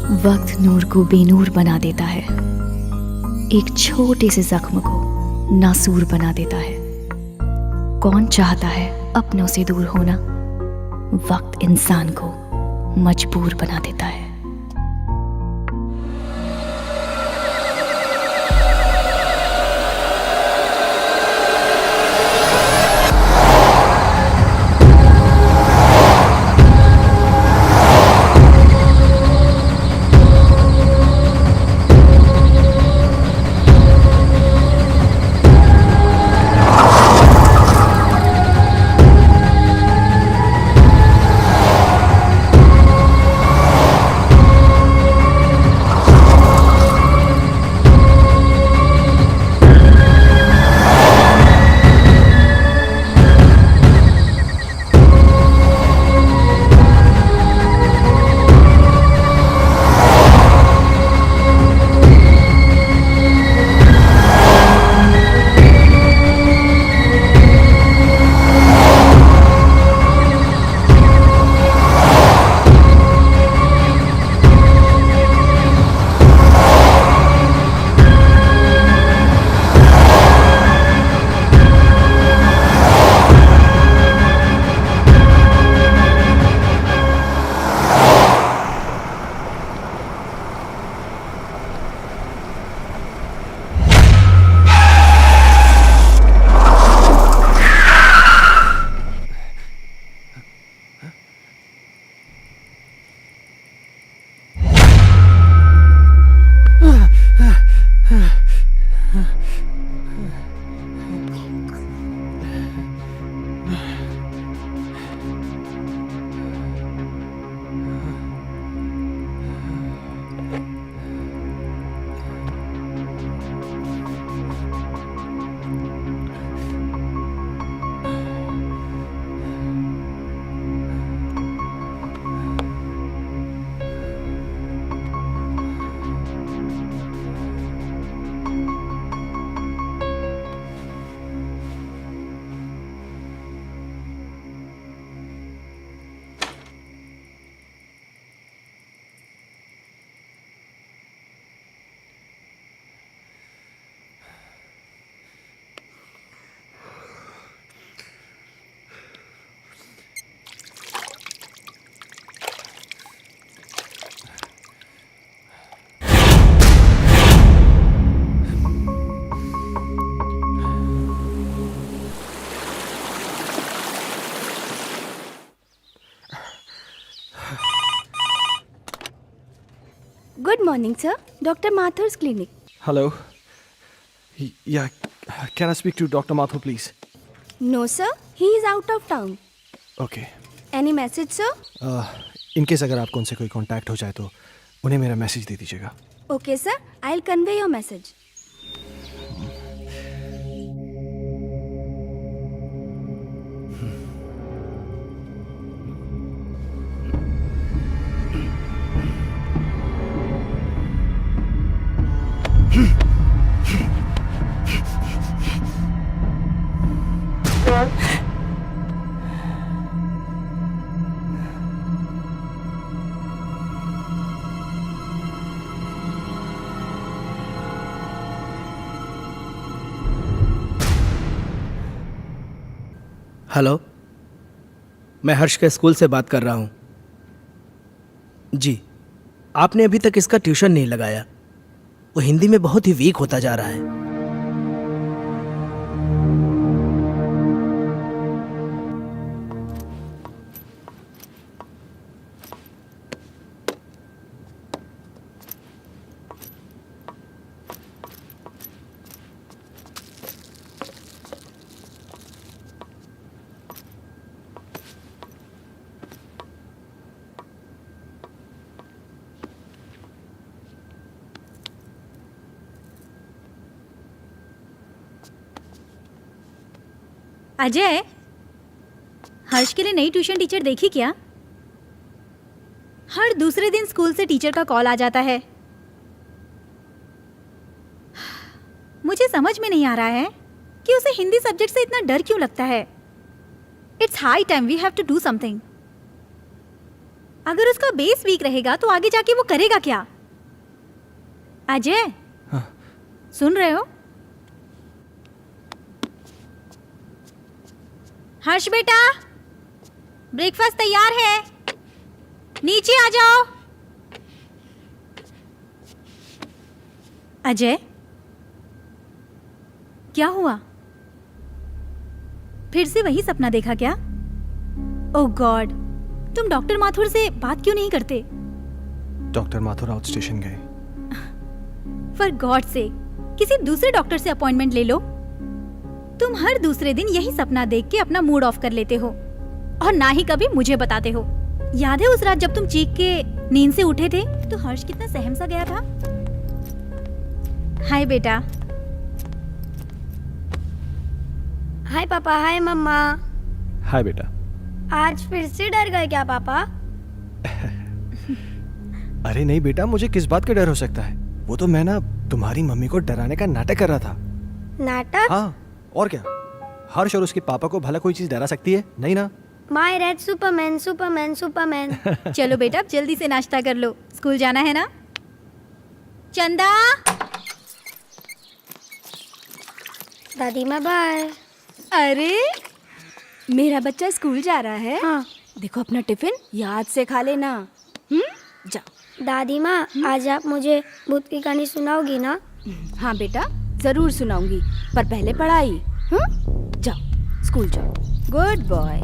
वक्त नूर को बेनूर बना देता है, एक छोटे से जख्म को नासूर बना देता है। कौन चाहता है अपनों से दूर होना? वक्त इंसान को मजबूर बना देता है। Good morning, sir. Dr. Mathur's clinic. Hello. Yeah, can I speak to Dr. Mathur, please? No, sir. He is out of town. Okay. Any message, sir? In case अगर आपको उनसे कोई कांटेक्ट हो जाए तो उन्हें मेरा मैसेज दे दीजिएगा. Okay, sir. I'll convey your message. Hello, मैं हर्ष के स्कूल से बात कर रहा हूँ। जी, आपने अभी तक इसका ट्यूशन नहीं लगाया। वो हिंदी में बहुत ही वीक होता जा रहा है। अजय, हर्ष के लिए नई ट्यूशन टीचर देखी क्या? हर दूसरे दिन स्कूल से टीचर का कॉल आ जाता है। मुझे समझ में नहीं आ रहा है कि उसे हिंदी सब्जेक्ट से इतना डर क्यों लगता है। It's high time we have to do something. अगर उसका बेस वीक रहेगा तो आगे जाके वो करेगा क्या? अजय, हाँ। सुन रहे हो? हर्ष बेटा, ब्रेकफास्ट तैयार है, नीचे आ जाओ। अजय, क्या हुआ? फिर से वही सपना देखा क्या? ओह गॉड, तुम डॉक्टर माथुर से बात क्यों नहीं करते? डॉक्टर माथुर आउट स्टेशन गए। फॉर गॉड से किसी दूसरे डॉक्टर से अपॉइंटमेंट ले लो। तुम हर दूसरे दिन यही सपना देख के अपना मूड ऑफ कर लेते हो और ना ही कभी मुझे बताते हो। याद है उस रात जब तुम चीख के नींद से उठे थे तो हर्ष कितना सहम सा गया था? हाय बेटा। हाय पापा, हाय मम्मा। हाय बेटा। आज फिर से डर गए क्या पापा? अरे नहीं बेटा, मुझे किस बात का डर हो सकता है? वो तो मैं ना तुम्हारी मम्मी को डराने का नाटक कर रहा था। नाटक? हाँ, और क्या? हर्ष और उसके पापा को भला कोई चीज डरा सकती है? नहीं ना। My red Superman Superman Superman. चलो बेटा, अब जल्दी से नाश्ता कर लो, स्कूल जाना है ना। चंदा। दादी माँ बाय। अरे मेरा बच्चा स्कूल जा रहा है। हाँ। देखो अपना टिफिन याद से खा लेना। जा। दादी माँ, आज आप मुझे भूत की कहानी सुनाओगी ना? हाँ बेटा, जरूर सुनाऊंगी, पर पहले पढ़ाई। जाओ, स्कूल जाओ। Good boy.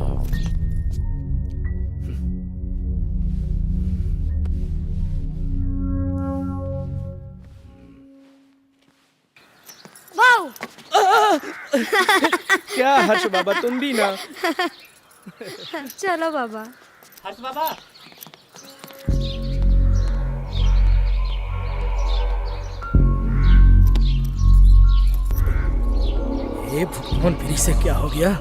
वाओ! क्या हर्ष बाबा, तुम भी ना। चलो बाबा। हर्ष बाबा, ये भगवान, फिर से क्या हो गया?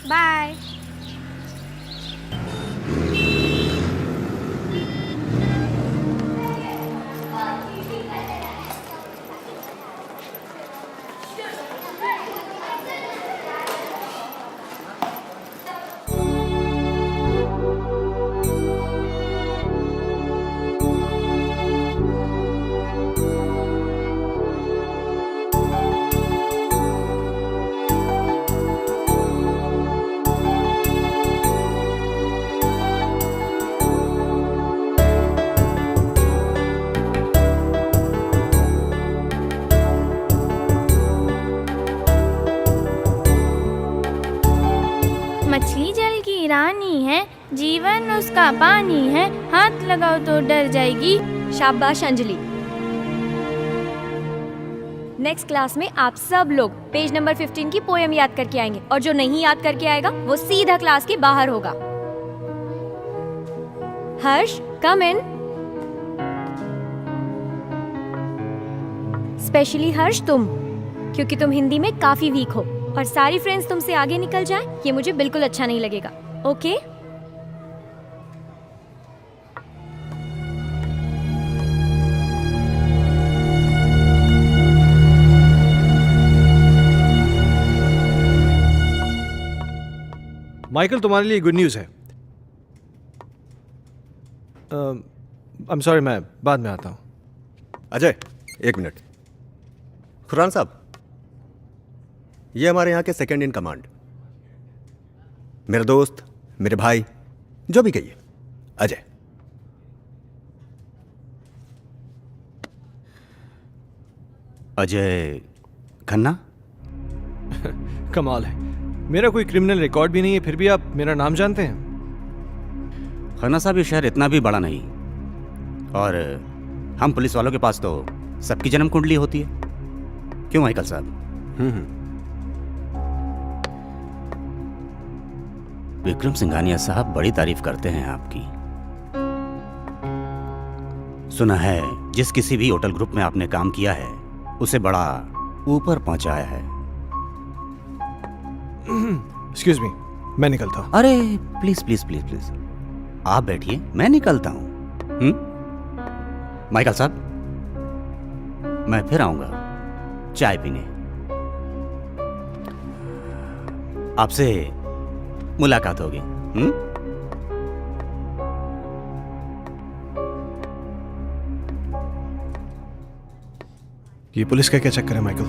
बाय। मछली जल की रानी है, जीवन उसका पानी है, हाथ लगाओ तो डर जाएगी। शाबाश अंजलि। नेक्स्ट क्लास में आप सब लोग पेज नंबर 15 की पोएम याद करके आएंगे और जो नहीं याद करके आएगा वो सीधा क्लास के बाहर होगा। हर्ष, कम इन। स्पेशली हर्ष तुम, क्योंकि तुम हिंदी में काफी वीक हो और सारी फ्रेंड्स तुमसे आगे निकल जाए ये मुझे बिल्कुल अच्छा नहीं लगेगा। ओके? माइकल, तुम्हारे लिए गुड न्यूज़ है। आई एम सॉरी, मैं बाद में आता हूँ। अजय, एक मिनट। खुरान साहब, ये हमारे यहाँ के सेकंड इन कमांड, मेरा दोस्त, मेरे भाई, जो भी कहिए, अजय। अजय खन्ना। कमाल है, मेरा कोई क्रिमिनल रिकॉर्ड भी नहीं है, फिर भी आप मेरा नाम जानते हैं। खन्ना साहब, ये शहर इतना भी बड़ा नहीं और हम पुलिस वालों के पास तो सबकी जन्म कुंडली होती है। क्यों माइकल साहब? विक्रम सिंघानिया साहब बड़ी तारीफ करते हैं आपकी। सुना है जिस किसी भी होटल ग्रुप में आपने काम किया है उसे बड़ा ऊपर पहुंचाया है। एक्सक्यूज मी, मैं निकलता हूँ। अरे प्लीज प्लीज प्लीज प्लीज, आप बैठिए, मैं निकलता हूं। माइकल साहब, मैं फिर आऊंगा चाय पीने। आपसे मुलाकात होगी। ये पुलिस का क्या चक्कर है माइकल?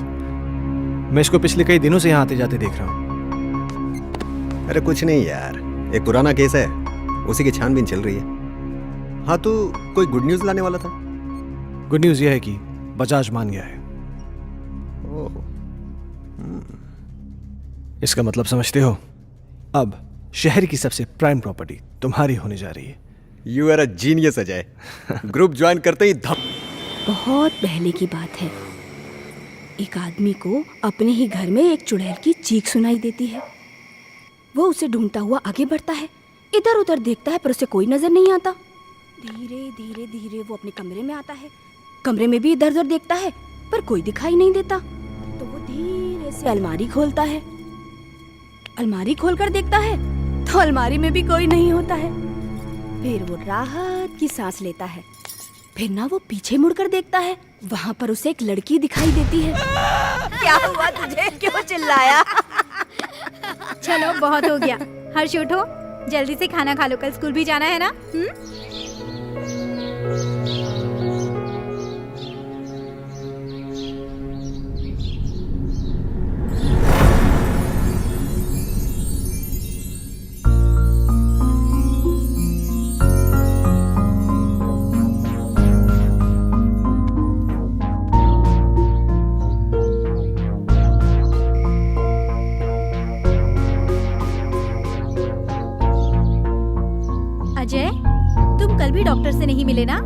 मैं इसको पिछले कई दिनों से यहाँ आते जाते देख रहा हूँ। अरे कुछ नहीं यार, एक पुराना केस है, उसी की छानबीन चल रही है। हाँ, तू कोई गुड न्यूज़ लाने वाला था? गुड न्यूज़ यह है कि बजाज मान गया है। इसका मतलब समझते हो? अब शहर की सबसे प्राइम प्रॉपर्टी तुम्हारी होने जा रही है। You are a genius Ajay. Group join करते ही धप। बहुत पहले की बात है, एक आदमी को अपने ही घर में एक चुड़ैल की चीख सुनाई देती है। वो उसे ढूंढता हुआ आगे बढ़ता है, इधर उधर देखता है पर उसे कोई नजर नहीं आता। धीरे धीरे धीरे वो अपने कमरे में आता है। कमरे में भी इधर उधर देखता है पर कोई दिखाई नहीं देता। तो वो धीरे से अलमारी खोलता है। अलमारी खोलकर देखता है तो अलमारी में भी कोई नहीं होता है। फिर वो राहत की सांस लेता है। फिर ना वो पीछे मुड़कर देखता है, वहाँ पर उसे एक लड़की दिखाई देती है। क्या हुआ तुझे, क्यों चिल्लाया? चलो बहुत हो गया। हर्ष उठो, जल्दी से खाना खा लो, कल स्कूल भी जाना है ना। अजय, तुम कल भी डॉक्टर से नहीं मिले ना?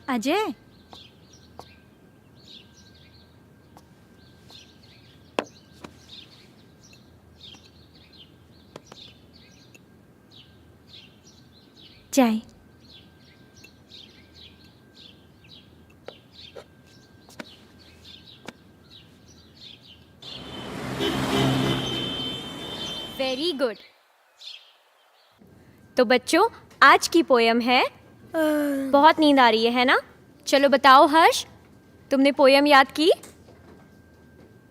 अजय, चाय। Very good. तो बच्चों, आज की पोयम है बहुत नींद आ रही है ना? चलो बताओ हर्ष, तुमने पोयम याद की?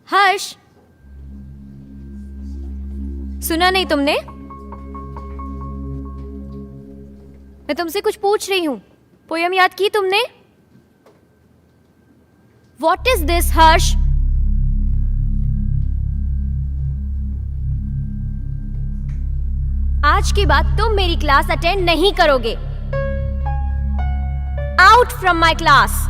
हर्ष, सुना नहीं तुमने? मैं तुमसे कुछ पूछ रही हूं। पोयम याद की तुमने? What is this, हर्ष? आज के बाद तुम मेरी क्लास अटेंड नहीं करोगे। Out from my class.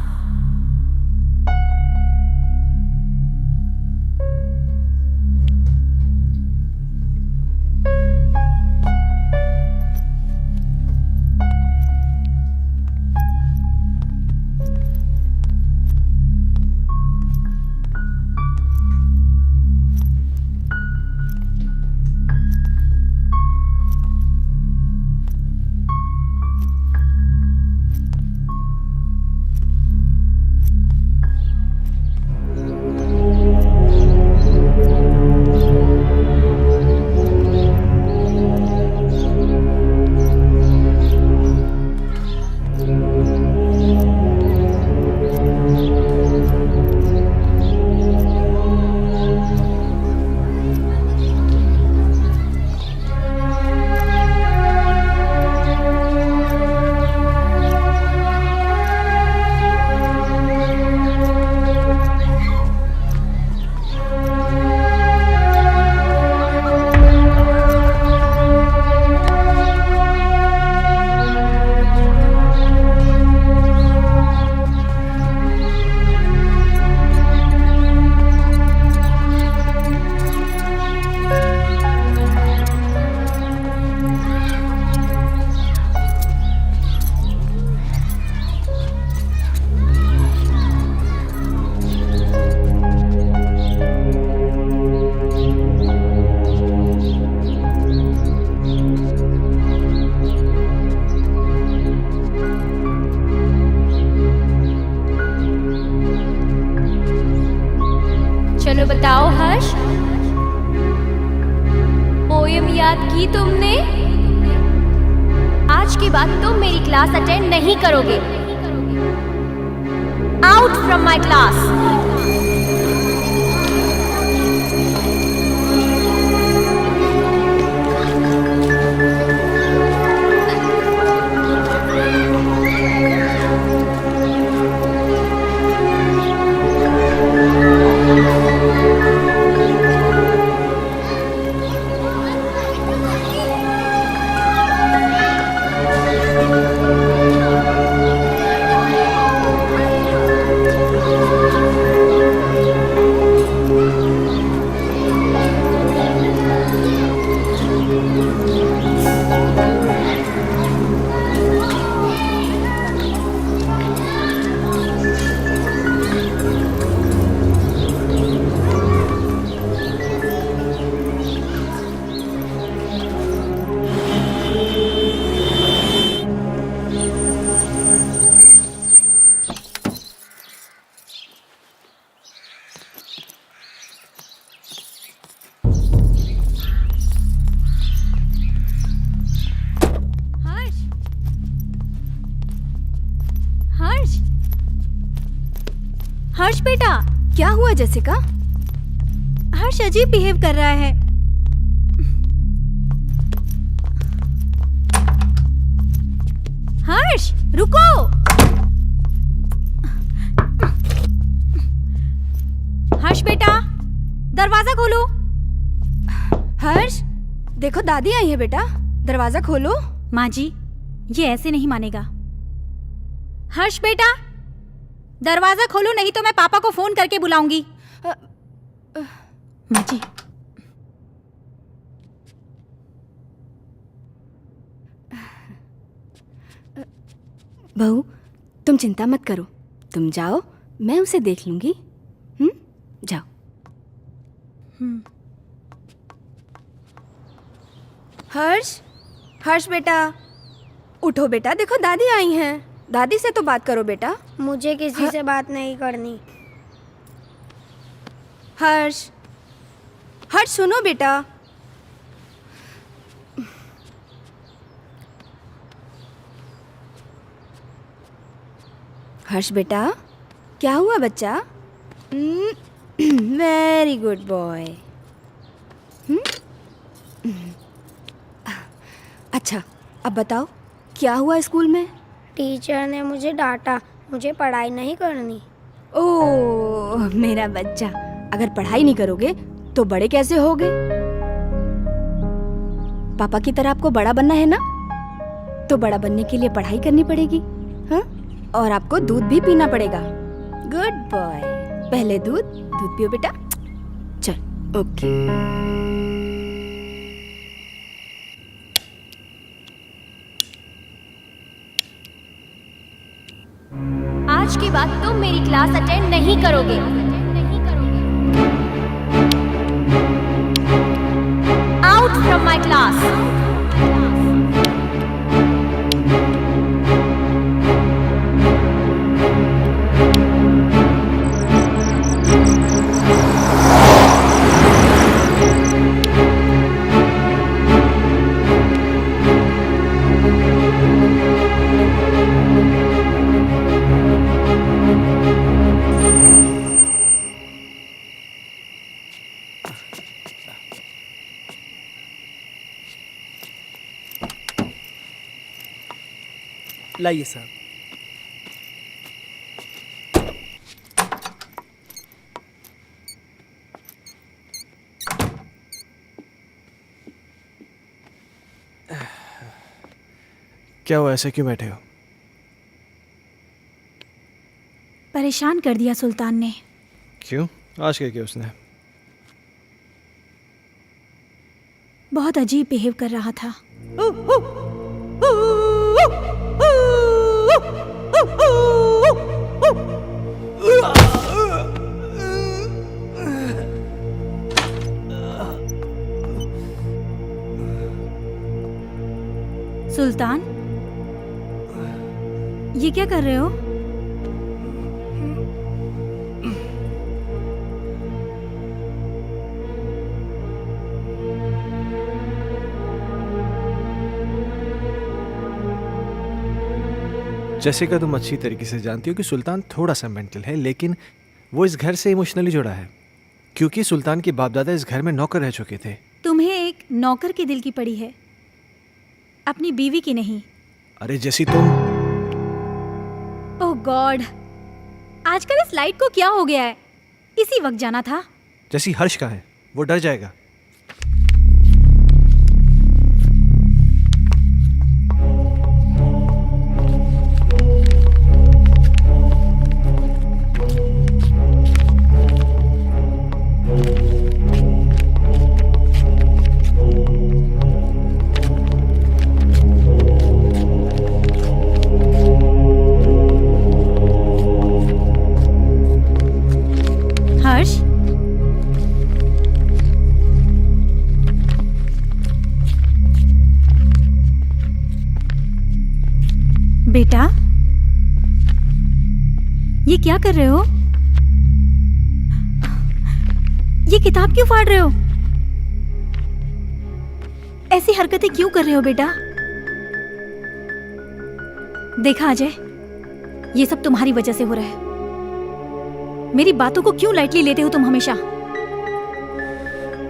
चलो बताओ हर्ष, पोयम याद की तुमने? आज के बाद तुम मेरी क्लास अटेंड नहीं करोगे। Out from my class. हर्ष बेटा, क्या हुआ जैसिका? हर्ष अजीब बिहेव कर रहा है। हर्ष रुको। हर्ष बेटा, दरवाजा खोलो। हर्ष, देखो दादी आई है बेटा, दरवाजा खोलो। माँ जी, ये ऐसे नहीं मानेगा। हर्ष बेटा, दरवाजा खोलो, नहीं तो मैं पापा को फोन करके बुलाऊंगी। माँ जी। बहू, तुम चिंता मत करो, तुम जाओ, मैं उसे देख लूंगी। जाओ। हर्ष, हर्ष बेटा, उठो बेटा, देखो दादी आई हैं। दादी से तो बात करो बेटा। मुझे किसी से बात नहीं करनी। हर्ष, हर्ष सुनो बेटा। हर्ष बेटा, क्या हुआ बच्चा? Very good boy. अच्छा, अब बताओ क्या हुआ स्कूल में? टीचर ने मुझे डांटा, मुझे पढ़ाई नहीं करनी। ओह मेरा बच्चा, अगर पढ़ाई नहीं करोगे तो बड़े कैसे होगे? पापा की तरह आपको बड़ा बनना है ना, तो बड़ा बनने के लिए पढ़ाई करनी पड़ेगी। हाँ, और आपको दूध भी पीना पड़ेगा। गुड बॉय, पहले दूध पियो बेटा। चल, ओके। आज के बाद तुम मेरी क्लास अटेंड नहीं करोगे। Out from my class. लाइए साहब। क्या हुआ, ऐसे क्यों बैठे हो? परेशान कर दिया सुल्तान ने। क्यों? आज क्या किया उसने? बहुत अजीब बिहेव कर रहा था। सुल्तान, ये क्या कर रहे हो? जैसिका, तुम अच्छी तरीके से जानती हो कि सुल्तान थोड़ा सा मेंटल है, लेकिन वो इस घर से इमोशनली जुड़ा है क्योंकि सुल्तान के बाप दादा इस घर में नौकर रह चुके थे। तुम्हें एक नौकर के दिल की पड़ी है, अपनी बीवी की नहीं। अरे जैसी तुम। ओह गॉड, आजकल इस लाइट को क्या हो गया है? इसी वक्त जाना था। जैसी हर्ष का है, वो डर जाएगा। हर्ष, बेटा, ये क्या कर रहे हो? ये किताब क्यों फाड़ रहे हो? ऐसी हरकतें क्यों कर रहे हो बेटा? देखा अजय, ये सब तुम्हारी वजह से हो रहा है। मेरी बातों को क्यों लाइटली लेते हो तुम हमेशा?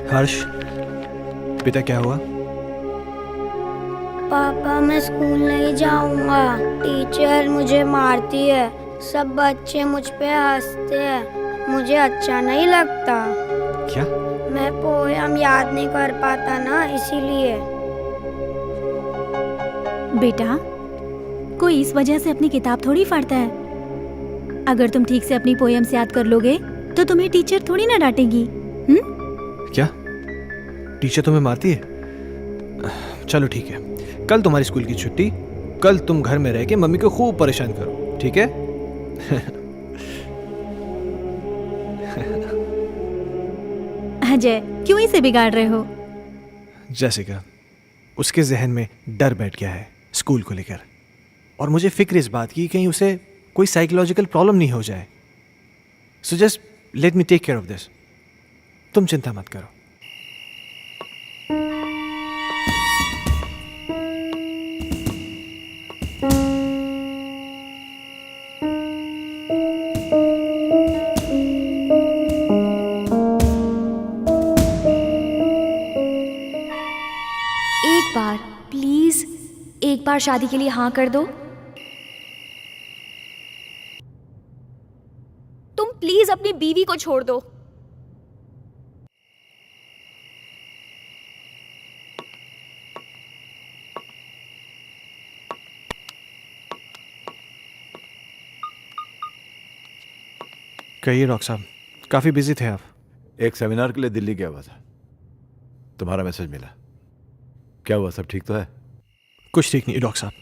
हर्ष, बेटा क्या हुआ? पापा मैं स्कूल नहीं जाऊंगा, टीचर मुझे मारती है, सब बच्चे मुझ पे हंसते हैं, मुझे अच्छा नहीं लगता। क्या? मैं पोयम याद नहीं कर पाता ना, इसीलिए। बेटा, कोई इस वजह से अपनी किताब थोड़ी फाड़ता है। अगर तुम ठीक से अपनी पोएम्स याद कर लोगे तो तुम्हें टीचर थोड़ी ना डांटेगी। क्या टीचर तुम्हें मारती है? चलो ठीक है, कल तुम्हारी स्कूल की छुट्टी, कल तुम घर में रह के मम्मी को खूब परेशान करो, ठीक है? अजय, क्यों इसे बिगाड़ रहे हो? जैसिका, उसके जहन में डर बैठ गया है स्कूल को लेकर, और मुझे फिक्र इस बात की कहीं उसे कोई साइकोलॉजिकल प्रॉब्लम नहीं हो जाए। So just let me take care of this. तुम चिंता मत करो। एक बार प्लीज, एक बार शादी के लिए हाँ कर दो। तुम प्लीज अपनी बीवी को छोड़ दो। कहिए डॉक्टर साहब, काफी बिजी थे आप। एक सेमिनार के लिए दिल्ली गया हुआ था, तुम्हारा मैसेज मिला। क्या हुआ, सब ठीक तो है? कुछ ठीक नहीं डॉक्टर साहब,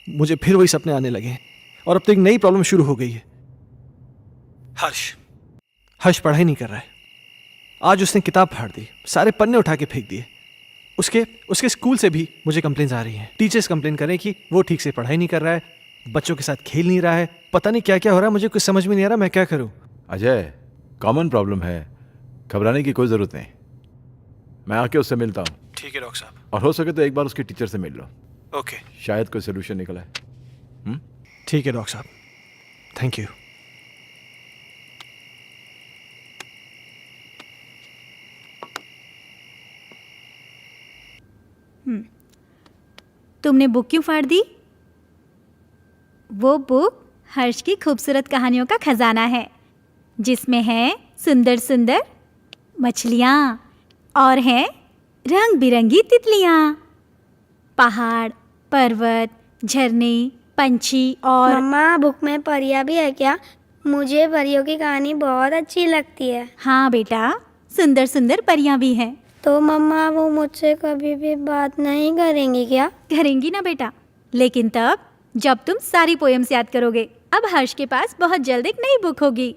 मुझे फिर वही सपने आने लगे हैं और अब तो एक नई प्रॉब्लम शुरू हो गई है। हर्ष पढ़ाई नहीं कर रहा है। आज उसने किताब फाड़ दी, सारे पन्ने उठा के फेंक दिए। उसके स्कूल से भी मुझे कंप्लेंट्स आ रही हैं। टीचर्स कंप्लेन कर रहे हैं कि वो ठीक से पढ़ाई नहीं कर रहा है, बच्चों के साथ खेल नहीं रहा है, पता नहीं क्या क्या हो रहा है। मुझे कुछ समझ में नहीं आ रहा, मैं क्या करूं? अजय, कॉमन प्रॉब्लम है, घबराने की कोई ज़रूरत नहीं। मैं आके उससे मिलता हूँ। ठीक है डॉक्टर साहब। और हो सके तो एक बार उसके टीचर से मिल लो। ओके, शायद कोई सोल्यूशन निकला है। ठीक है डॉक्टर साहब, थैंक यू। तुमने बुक क्यों फाड़ दी? वो बुक हर्ष की खूबसूरत कहानियों का खजाना है, जिसमें है सुंदर सुंदर मछलियाँ और हैं रंग बिरंगी तितलियाँ, पहाड़, पर्वत, झरने, पंछी और। मम्मा, बुक में परियां भी है क्या? मुझे परियों की कहानी बहुत अच्छी लगती है। हाँ बेटा, सुंदर सुंदर परियां भी हैं। तो मम्मा, वो मुझसे कभी भी बात नहीं करेंगी क्या? करेंगी ना बेटा, लेकिन तब जब तुम सारी पोएम्स याद करोगे। अब हर्ष के पास बहुत जल्द एक नई बुक होगी।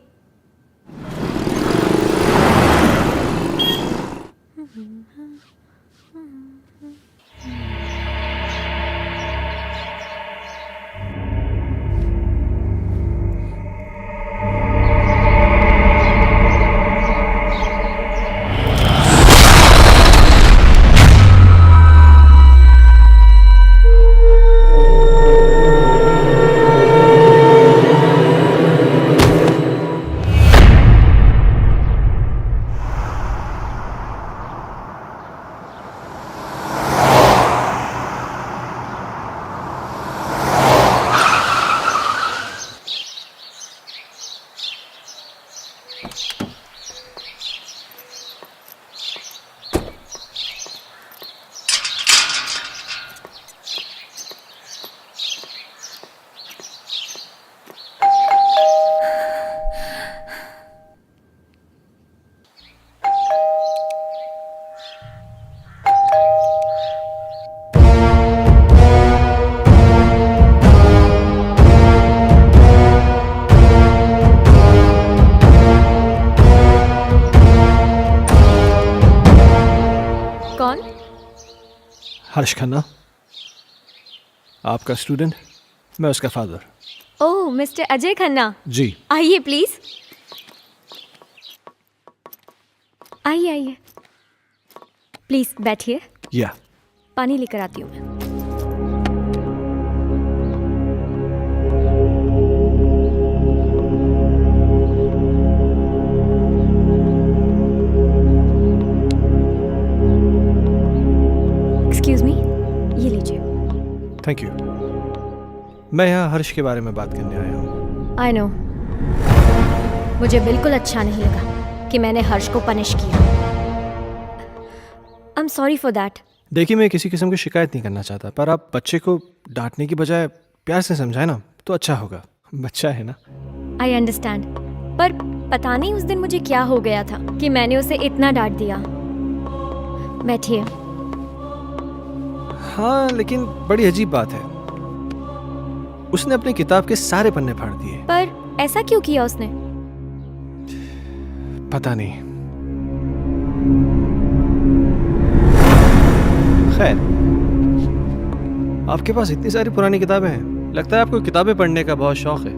कौन? हर्ष खन्ना, आपका स्टूडेंट, मैं उसका फादर। ओह, मिस्टर अजय खन्ना, जी। आइए प्लीज। आइए आइए, प्लीज बैठिए। या पानी लेकर आती हूँ मैं। एक्सक्यूज मी, ये लीजिए। Thank you. मैं यहाँ हर्ष के बारे में बात करने आया हूँ। आई नो, मुझे बिल्कुल अच्छा नहीं लगा कि मैंने हर्ष को पनिश किया। I am sorry for that. देखिए, मैं किसी किस्म की शिकायत नहीं करना चाहता, पर आप बच्चे को डांटने की बजाय प्यार से समझाए ना तो अच्छा होगा। बच्चा है ना। आई अंडरस्टैंड, पर पता नहीं उस दिन मुझे क्या हो गया था कि मैंने उसे इतना डांट दिया। बैठिए। हाँ, लेकिन बड़ी अजीब बात है, उसने अपनी किताब के सारे पन्ने फाड़ दिए। पर ऐसा क्यों किया उसने? पता नहीं। खैर, आपके पास इतनी सारी पुरानी किताबें हैं, लगता है आपको किताबें पढ़ने का बहुत शौक है।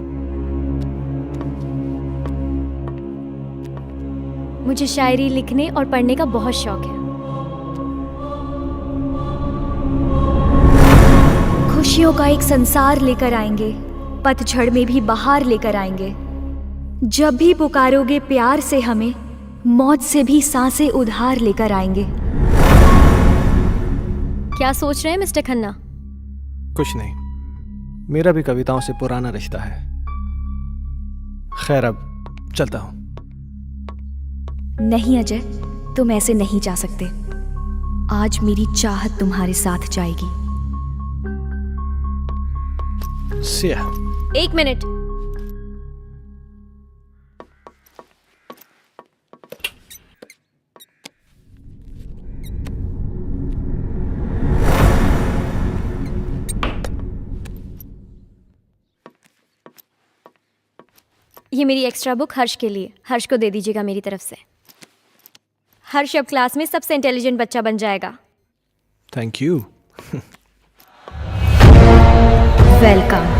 मुझे शायरी लिखने और पढ़ने का बहुत शौक है। खुशियों का एक संसार लेकर आएंगे, पतझड़ में भी बहार लेकर आएंगे। जब भी पुकारोगे प्यार से हमें, मौत से भी सांसें उधार लेकर आएंगे। क्या सोच रहे हैं मिस्टर खन्ना? कुछ नहीं, मेरा भी कविताओं से पुराना रिश्ता है। खैर, अब चलता हूं। नहीं अजय, तुम ऐसे नहीं जा सकते। आज मेरी चाहत तुम्हारे साथ जाएगी। See ya। एक मिनट। ये मेरी एक्स्ट्रा बुक हर्ष के लिए। हर्ष को दे दीजिएगा मेरी तरफ से। हर्ष अब क्लास में सबसे इंटेलिजेंट बच्चा बन जाएगा। Thank you. वेलकम।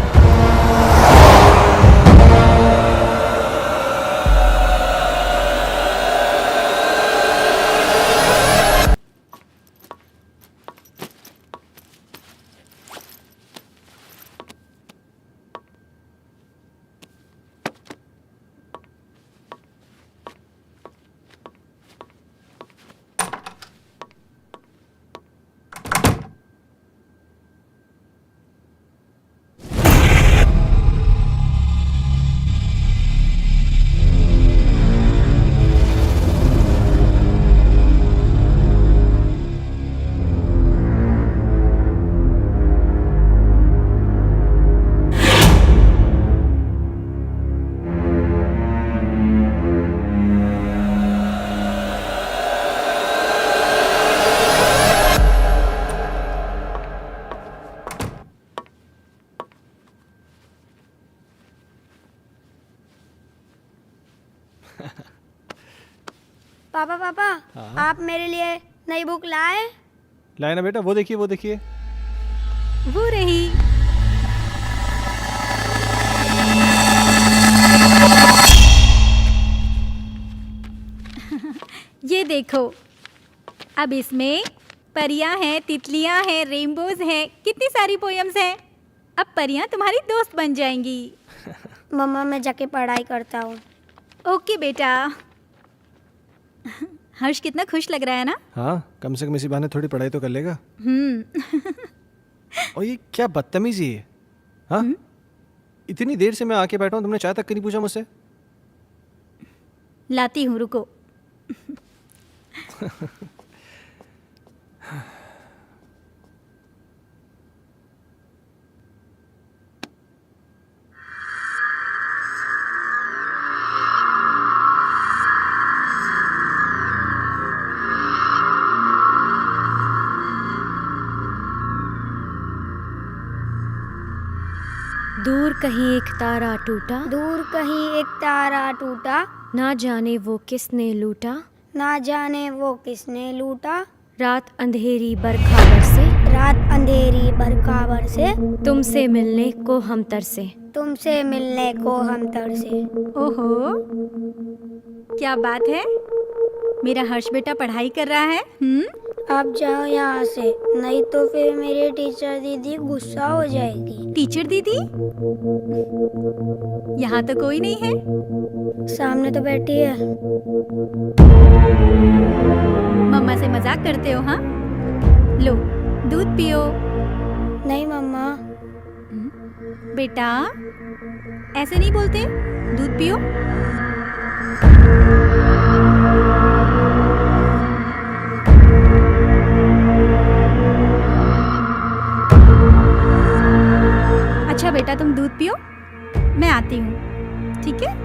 पापा पापा, आप मेरे लिए नई बुक लाए? लाए ना बेटा, वो देखिए वो देखिए। वो रही। ये देखो, अब इसमें परियां हैं, तितलियां हैं, रेनबोज हैं, कितनी सारी पोयम्स हैं। अब परियां तुम्हारी दोस्त बन जाएंगी। मम्मा, मैं जाके पढ़ाई करता हूँ। ओके बेटा। हर्ष कितना खुश लग रहा है ना? हाँ, कम से कम इसी बहाने थोड़ी पढ़ाई तो कर लेगा। और ये क्या बदतमीजी है? हाँ, इतनी देर से मैं आके बैठा हूँ, तुमने चाय तक नहीं पूछा मुझसे? लाती हूँ, रुको। दूर कहीं एक तारा टूटा, दूर कहीं एक तारा टूटा, ना जाने वो किसने लूटा, ना जाने वो किसने लूटा, रात अंधेरी बरखा बरसे, रात अंधेरी बरखा बरसे, तुमसे मिलने को हम तरसे, तुमसे मिलने को हम तरसे। ओहो, क्या बात है, मेरा हर्ष बेटा पढ़ाई कर रहा है। आप जाओ यहाँ से, नहीं तो फिर मेरी टीचर दीदी गुस्सा हो जाएगी। टीचर दीदी? यहाँ तो कोई नहीं है। सामने तो बैठी है। मम्मा से मजाक करते हो? हाँ, लो दूध पियो। नहीं मम्मा। बेटा ऐसे नहीं बोलते, दूध पियो। अच्छा बेटा, तुम दूध पियो, मैं आती हूँ, ठीक है?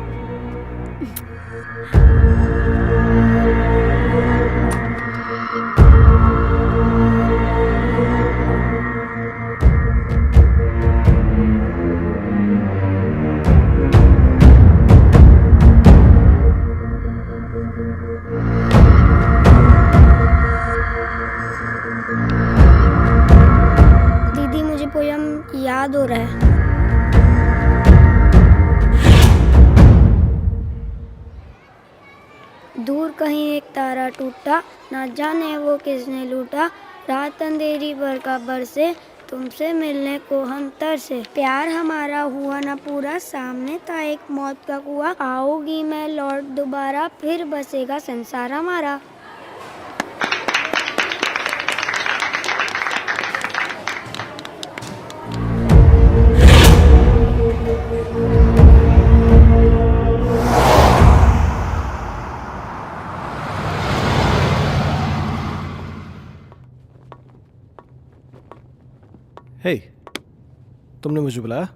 दीदी मुझे पोयम याद हो रहा है। दूर कहीं एक तारा टूटा, ना जाने वो किसने लूटा, रात अंधेरी बरखा बरसे, तुमसे मिलने को हम तरसे। प्यार हमारा हुआ ना पूरा, सामने था एक मौत का कुआं, आओगी मैं लौट दोबारा, फिर बसेगा संसार हमारा। हे, तुमने मुझे बुलाया?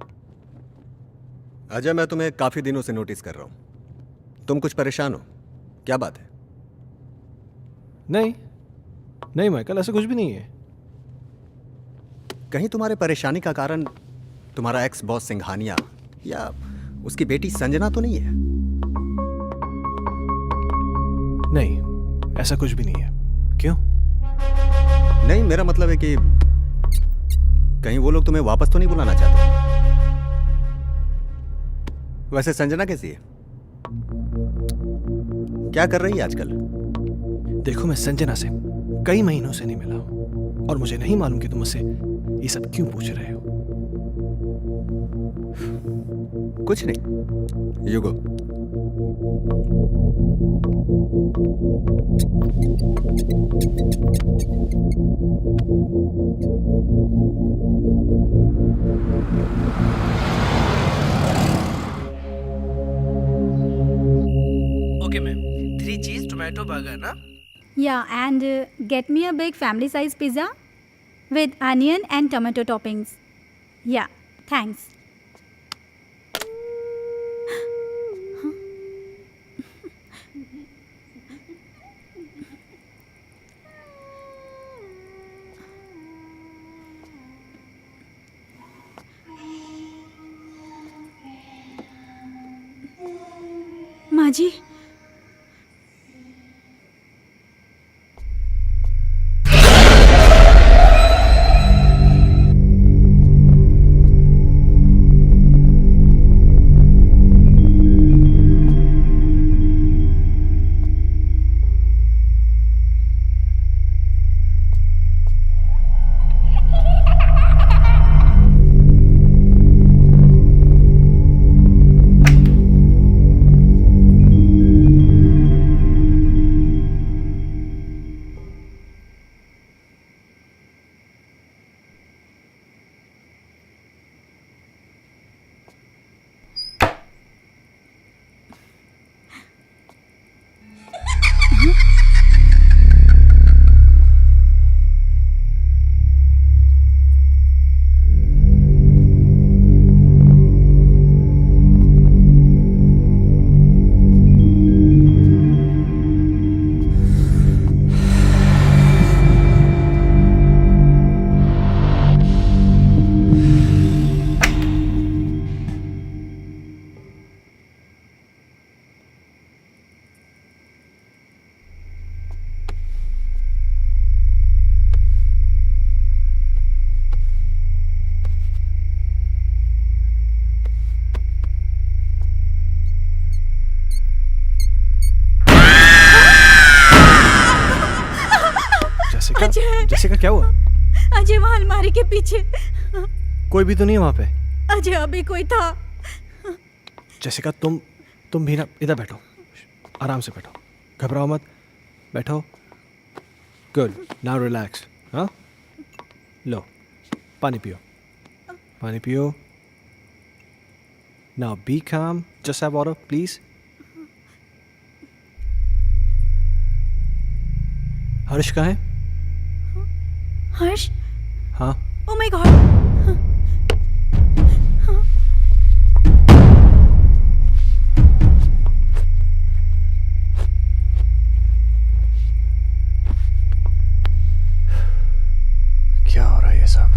अजय, मैं तुम्हें काफी दिनों से नोटिस कर रहा हूं। तुम कुछ परेशान हो, क्या बात है? नहीं नहीं माइकल, ऐसा कुछ भी नहीं है। कहीं तुम्हारे परेशानी का कारण तुम्हारा एक्स बॉस सिंघानिया या उसकी बेटी संजना तो नहीं है? नहीं, ऐसा कुछ भी नहीं है। क्यों? नहीं, मेरा मतलब है कि कहीं वो लोग तुम्हें वापस तो नहीं बुलाना चाहते? वैसे संजना कैसी है? क्या कर रही है आजकल? देखो, मैं संजना से कई महीनों से नहीं मिला हूं और मुझे नहीं मालूम कि तुम मुझसे ये सब क्यों पूछ रहे हो। कुछ नहीं, यू गो। ओके मैम, 3 चीज टोमेटो बर्गर ना? Yeah, and get me a big family size pizza with onion and tomato toppings. Yeah, thanks. माँ जी, जैसिका, अजय। जैसिका क्या हुआ? अजय वहाँ अलमारी के पीछे। कोई भी तो नहीं है वहाँ पे। अजय अभी कोई था। जैसिका तुम भी ना इधर बैठो, आराम से बैठो, घबराओ मत, बैठो। Good, now relax. हाँ, लो पानी पियो, पानी पियो। नाउ बी काम, जस्ट हैव वाटर प्लीज। हर्ष कहाँ है? हर्ष? हाँ, ओह माय गॉड। क्या हो रहा है ये सब?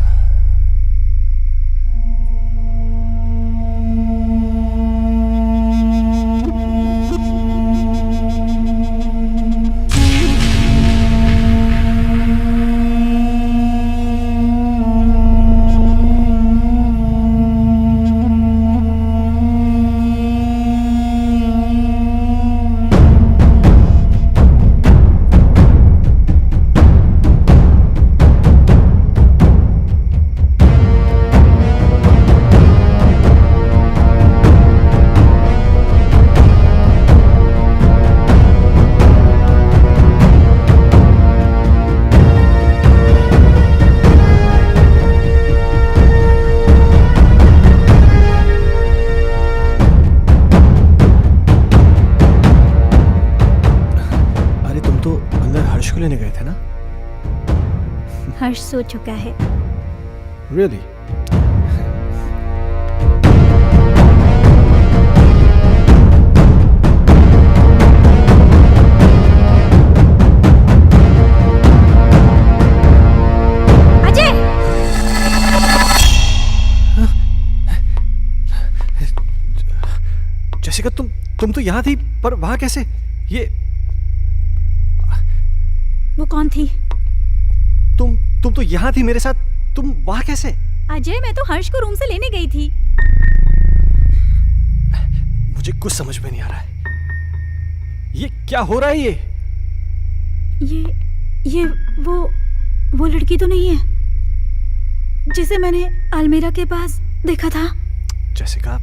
लेने गए थे ना? हर्ष सो चुका है। Really? अजय! जैसिका तुम तो यहाँ थी, पर वहाँ कैसे? ये वो कौन थी? तुम तो यहाँ थी मेरे साथ, तुम वहाँ कैसे? अजय, मैं तो हर्ष को रूम से लेने गई थी। मुझे कुछ समझ में नहीं आ रहा है। ये क्या हो रहा है? ये वो लड़की तो नहीं है जिसे मैंने अलमीरा के पास देखा था? जैसिका,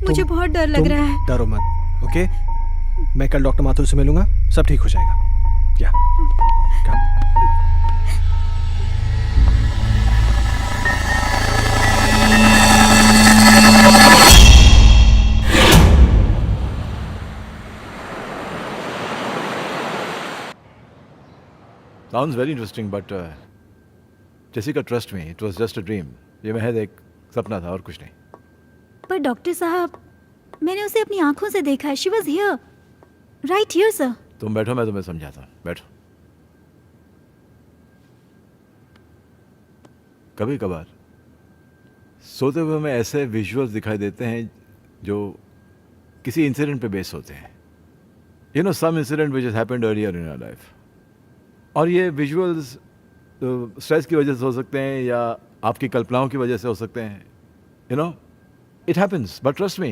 मुझे बहुत डर लग रहा है। डरो मत, ओके? मैं कल डॉक्टर माथुर से मिलूंगा, सब ठीक हो जाएगा। या Sounds very interesting, but Jessica, trust me, it was just a dream. ये महज एक सपना था और कुछ नहीं। पर डॉक्टर साहब, मैंने उसे अपनी आंखों से देखा है। She was here, right here, sir. तुम बैठो, मैं तुम्हें समझाता हूँ। बैठो। कभी कभार सोते हुए हमें ऐसे विजुअल्स दिखाई देते हैं जो किसी इंसिडेंट पे बेस होते हैं। You know, some incident which has happened earlier in our life. और ये विजुअल्स स्ट्रेस की वजह से हो सकते हैं या आपकी कल्पनाओं की वजह से हो सकते हैं। You no, it happens, but trust me,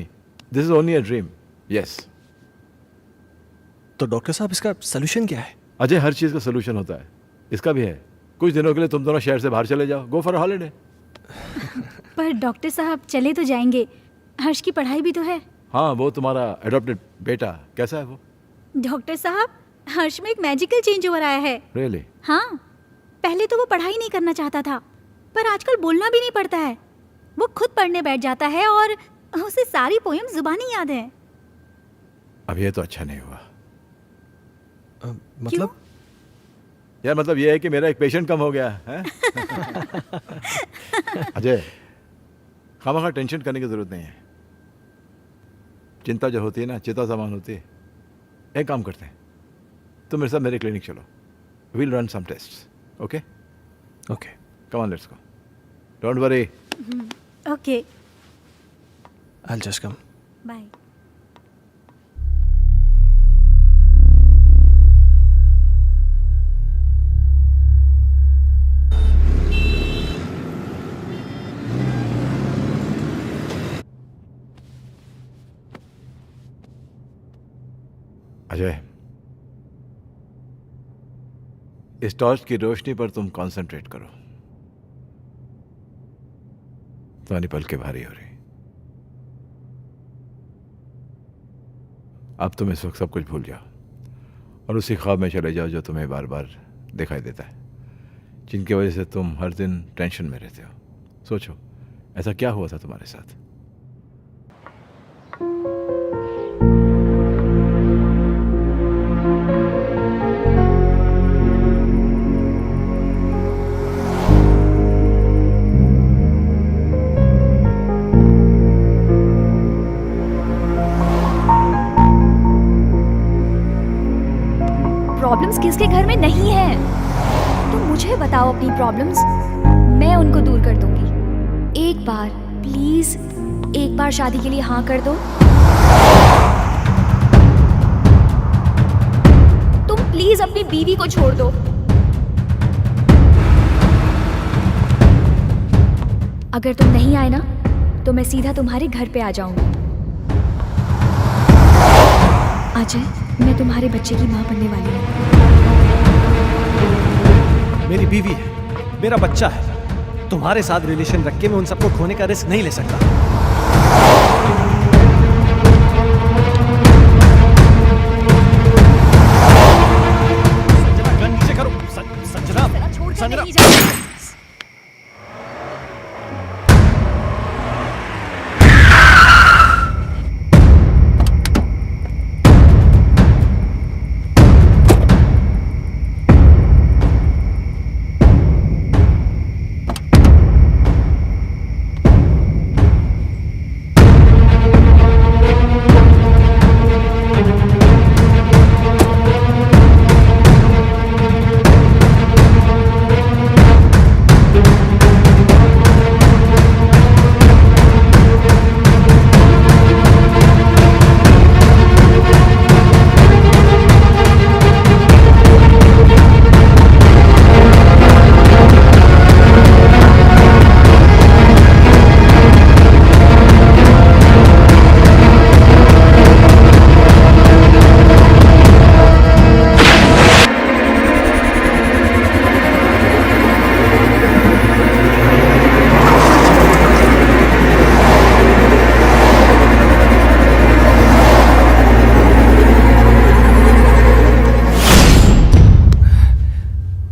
this is only a dream. Yes. तो डॉक्टर साहब, इसका सोल्यूशन क्या है? अजय, हर चीज़ का सोल्यूशन होता है, इसका भी है। कुछ दिनों के लिए तुम दोनों शहर से बाहर चले जाओ, गो फॉर हॉलीडे। पर डॉक्टर साहब, चले तो जाएंगे, हर्ष की पढ़ाई भी तो है। हाँ, वो तुम्हारा एडॉप्टेड बेटा कैसा है वो? डॉक्टर साहब, हर्ष में एक मैजिकल चेंज हो रहा है। Really? हाँ, पहले तो वो पढ़ाई नहीं करना चाहता था, पर आजकल बोलना भी नहीं पड़ता है। वो खुद पढ़ने बैठ जाता है और उसे सारी पोएम जुबानी याद है। अब ये तो अच्छा नहीं हुआ। मतलब? यार, मतलब ये है कि मेरा एक पेशेंट कम हो गया है। अजय, खामखा टेंशन करने की जरूरत नहीं है। चिंता जो होती है ना, चिता समान होती है। एक काम करते हैं, तुम मेरे साथ मेरे क्लिनिक चलो, will run some tests, okay? Okay, come on, let's go, don't worry. Okay, I will just come. Bye. Ajay, इस टॉर्च की रोशनी पर तुम कंसंट्रेट करो। तुम्हारी पलकें भारी हो रही। अब तुम इस वक्त सब कुछ भूल जाओ और उसी ख्वाब में चले जाओ जो तुम्हें बार बार दिखाई देता है, जिनकी वजह से तुम हर दिन टेंशन में रहते हो। सोचो, ऐसा क्या हुआ था तुम्हारे साथ? प्रॉब्लम्स किसके घर में नहीं है? तुम मुझे बताओ अपनी प्रॉब्लम्स, मैं उनको दूर कर दूंगी। एक बार प्लीज, एक बार शादी के लिए हाँ कर दो। तुम प्लीज अपनी बीवी को छोड़ दो। अगर तुम नहीं आए ना तो मैं सीधा तुम्हारे घर पे आ जाऊंगी। अजय, मैं तुम्हारे बच्चे की माँ बनने वाली हूँ। मेरी बीवी है, मेरा बच्चा है। तुम्हारे साथ रिलेशन रख के मैं उन सबको खोने का रिस्क नहीं ले सकता। संजना, गन नीचे करो। Sanjana, Sanjana.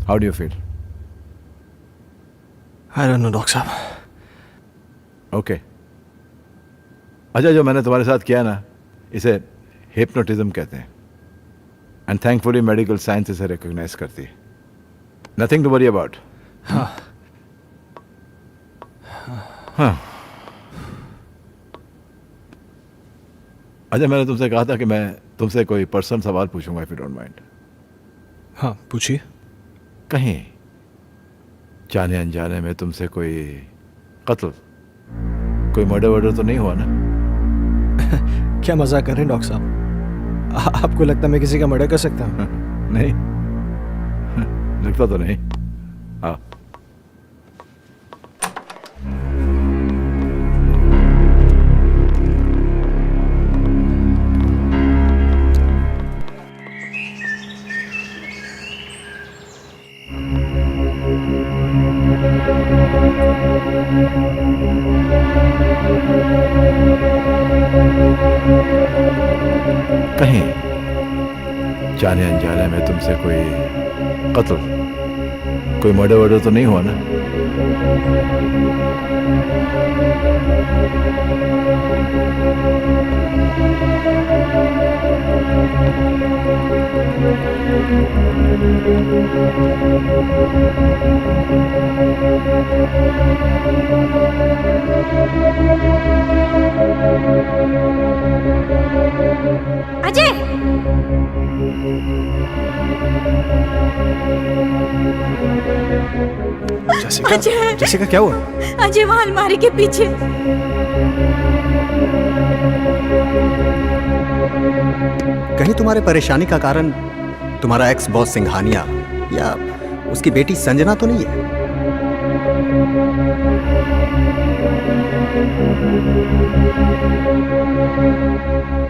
How do you feel? I don't know, doctor साहब। ओके। अच्छा, जो मैंने तुम्हारे साथ किया ना, इसे हिप्नोटिज्म कहते हैं। एंड थैंकफुली मेडिकल साइंस इसे रिकॉग्नाइज करती है। Nothing to worry about. हाँ। हाँ। अच्छा, मैंने तुमसे कहा था कि मैं तुमसे कोई पर्सनल सवाल पूछूंगा, इफ यू डोंट माइंड। हाँ, पूछिए। कहीं जाने अनजाने में तुमसे कोई कत्ल, कोई मर्डर वर्डर तो नहीं हुआ ना? क्या मजाक कर रहे हैं डॉक्टर साहब? आपको लगता है मैं किसी का मर्डर कर सकता हूँ? नहीं, लगता तो नहीं। हाँ। कहीं जाने अनजाने में तुमसे कोई कत्ल, कोई मर्डर वर्डर तो नहीं हुआ ना? अजय! जैसिका, जैसिका क्या हुआ? अजय वहां अलमारी के पीछे। कहीं तुम्हारे परेशानी का कारण तुम्हारा एक्स बॉस सिंघानिया या उसकी बेटी संजना तो नहीं है?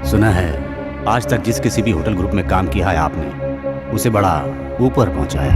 सुना है आज तक जिस किसी भी होटल ग्रुप में काम किया है आपने, उसे बड़ा ऊपर पहुंचाया।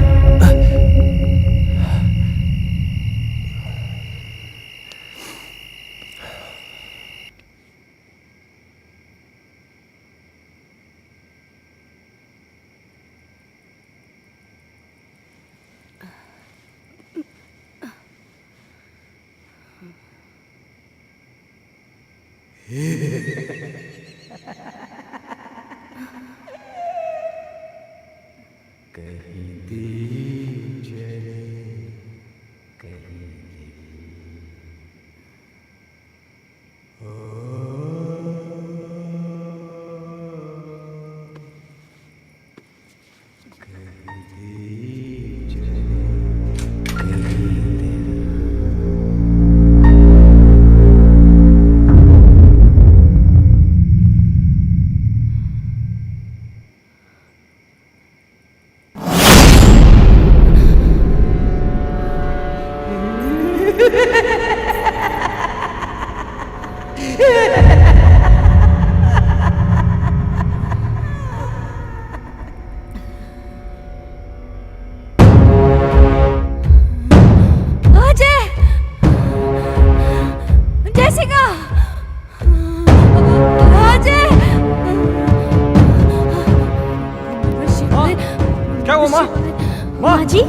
माँ जी,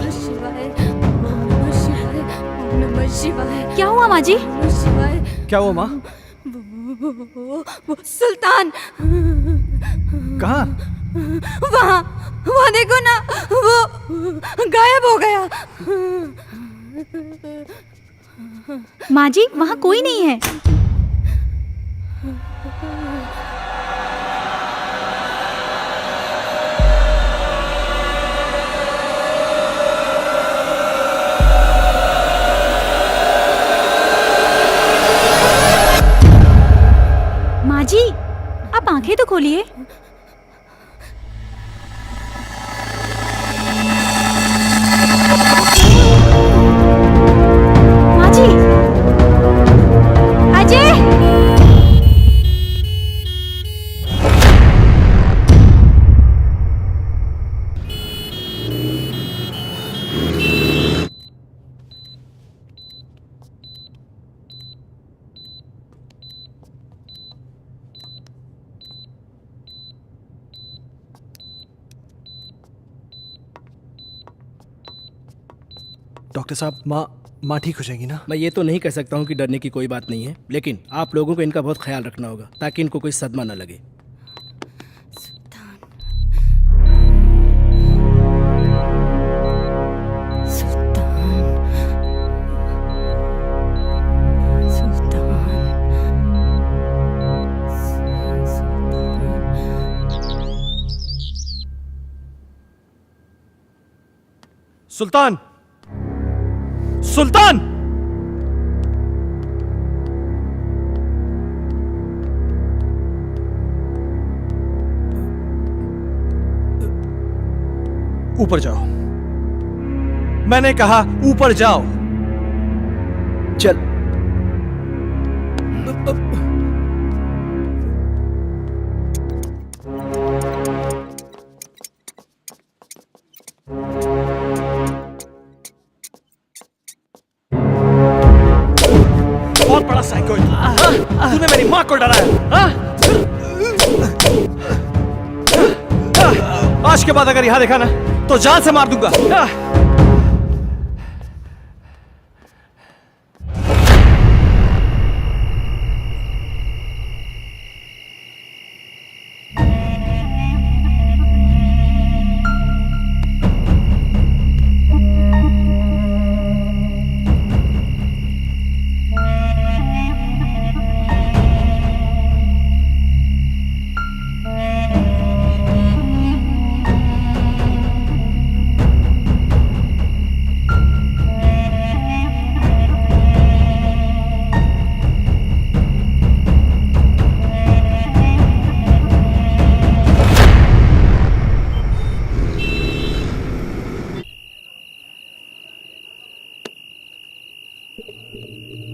क्या हुआ माँ जी? क्या हुआ माँ? वो सुल्तान कहाँ? वहाँ देखो ना, वो गायब हो गया। माँ जी, वहाँ कोई नहीं है। माँ जी, आप आंखें तो खोलिए। माँ जी, अजय! डॉक्टर साहब, माँ ठीक हो जाएगी ना? मैं ये तो नहीं कह सकता हूँ कि डरने की कोई बात नहीं है, लेकिन आप लोगों को इनका बहुत ख्याल रखना होगा ताकि इनको कोई सदमा न लगे। सुल्तान! सुल्तान! ऊपर जाओ। मैंने कहा ऊपर जाओ। चल। बहुत बड़ा साइको है तू। तूने मेरी माँ को डराया। आज के बाद अगर यहां देखा ना तो जान से मार दूंगा।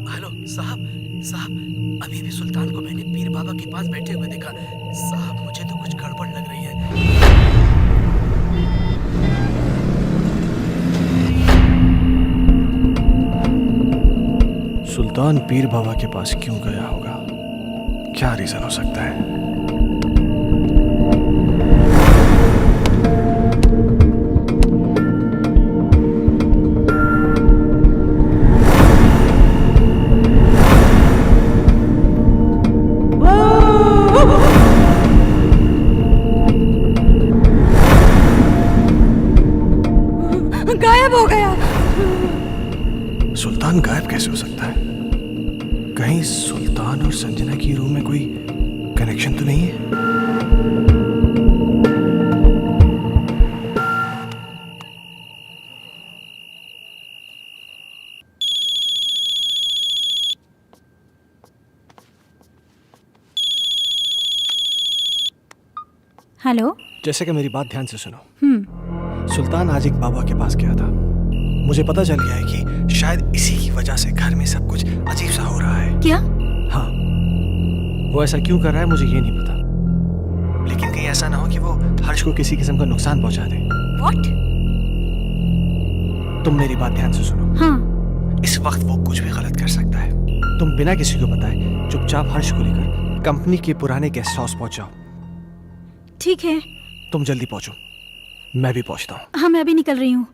हेलो साहब, साहब अभी भी सुल्तान को मैंने पीर बाबा के पास बैठे हुए देखा। साहब मुझे तो कुछ गड़बड़ लग रही है। सुल्तान पीर बाबा के पास क्यों गया होगा? क्या रीजन हो सकता है? गायब हो गया। सुल्तान गायब कैसे हो सकता है? कहीं सुल्तान और संजना की रूम में कोई कनेक्शन तो नहीं है? हेलो। जैसे कि मेरी बात ध्यान से सुनो। सुल्तान आज एक बाबा के पास गया था। मुझे पता चल गया है कि शायद इसी की वजह से घर में सब कुछ अजीब सा हो रहा है। क्या? हाँ, वो ऐसा क्यों कर रहा है मुझे ये नहीं पता, लेकिन कहीं ऐसा ना हो कि वो हर्ष को किसी किस्म का नुकसान पहुंचा दे। What? तुम मेरी बात ध्यान से सुनो। हाँ। इस वक्त वो कुछ भी गलत कर सकता है। तुम बिना किसी को बताए चुपचाप हर्ष को लेकर कंपनी के पुराने गेस्ट हाउस पहुंच जाओ। ठीक है। तुम जल्दी पहुंचो, मैं भी पहुंचता हूँ। हाँ, मैं अभी निकल रही हूँ।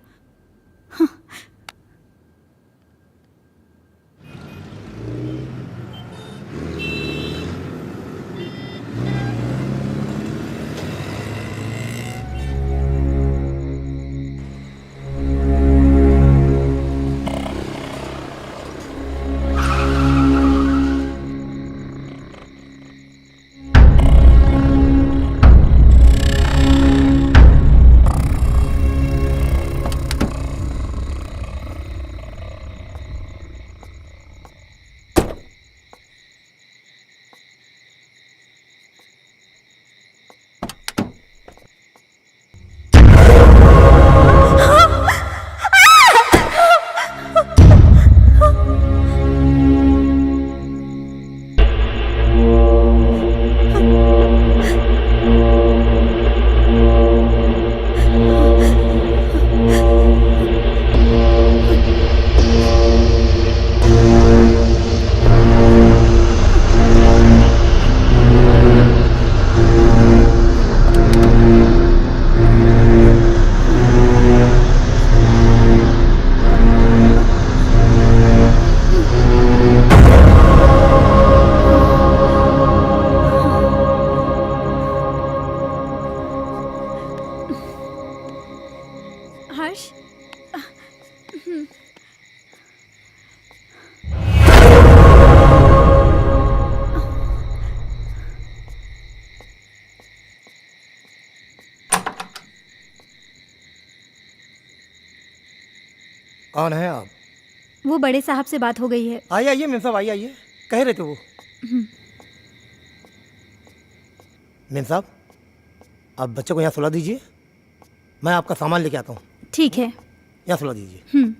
हर्ष। कौन है आप? वो बड़े साहब से बात हो गई है। आइए आइए मेम साहब, आइए आइए। कह रहे थे वो। मेम साहब, आप बच्चे को यहाँ सुला दीजिए, मैं आपका सामान लेके आता हूँ। ठीक है। यहाँ सुला दीजिए।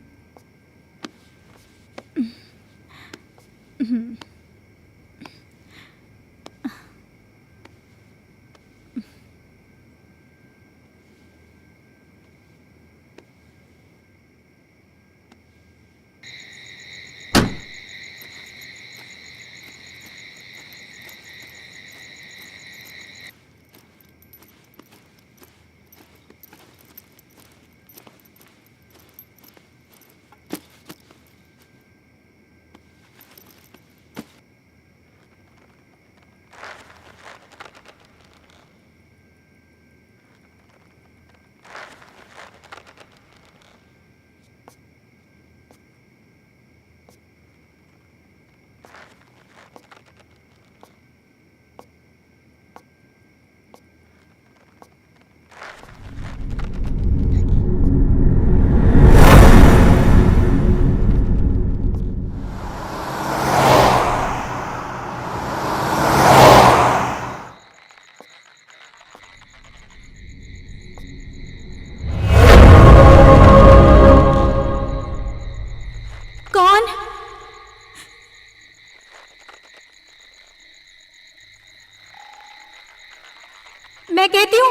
मैं कहती हूँ,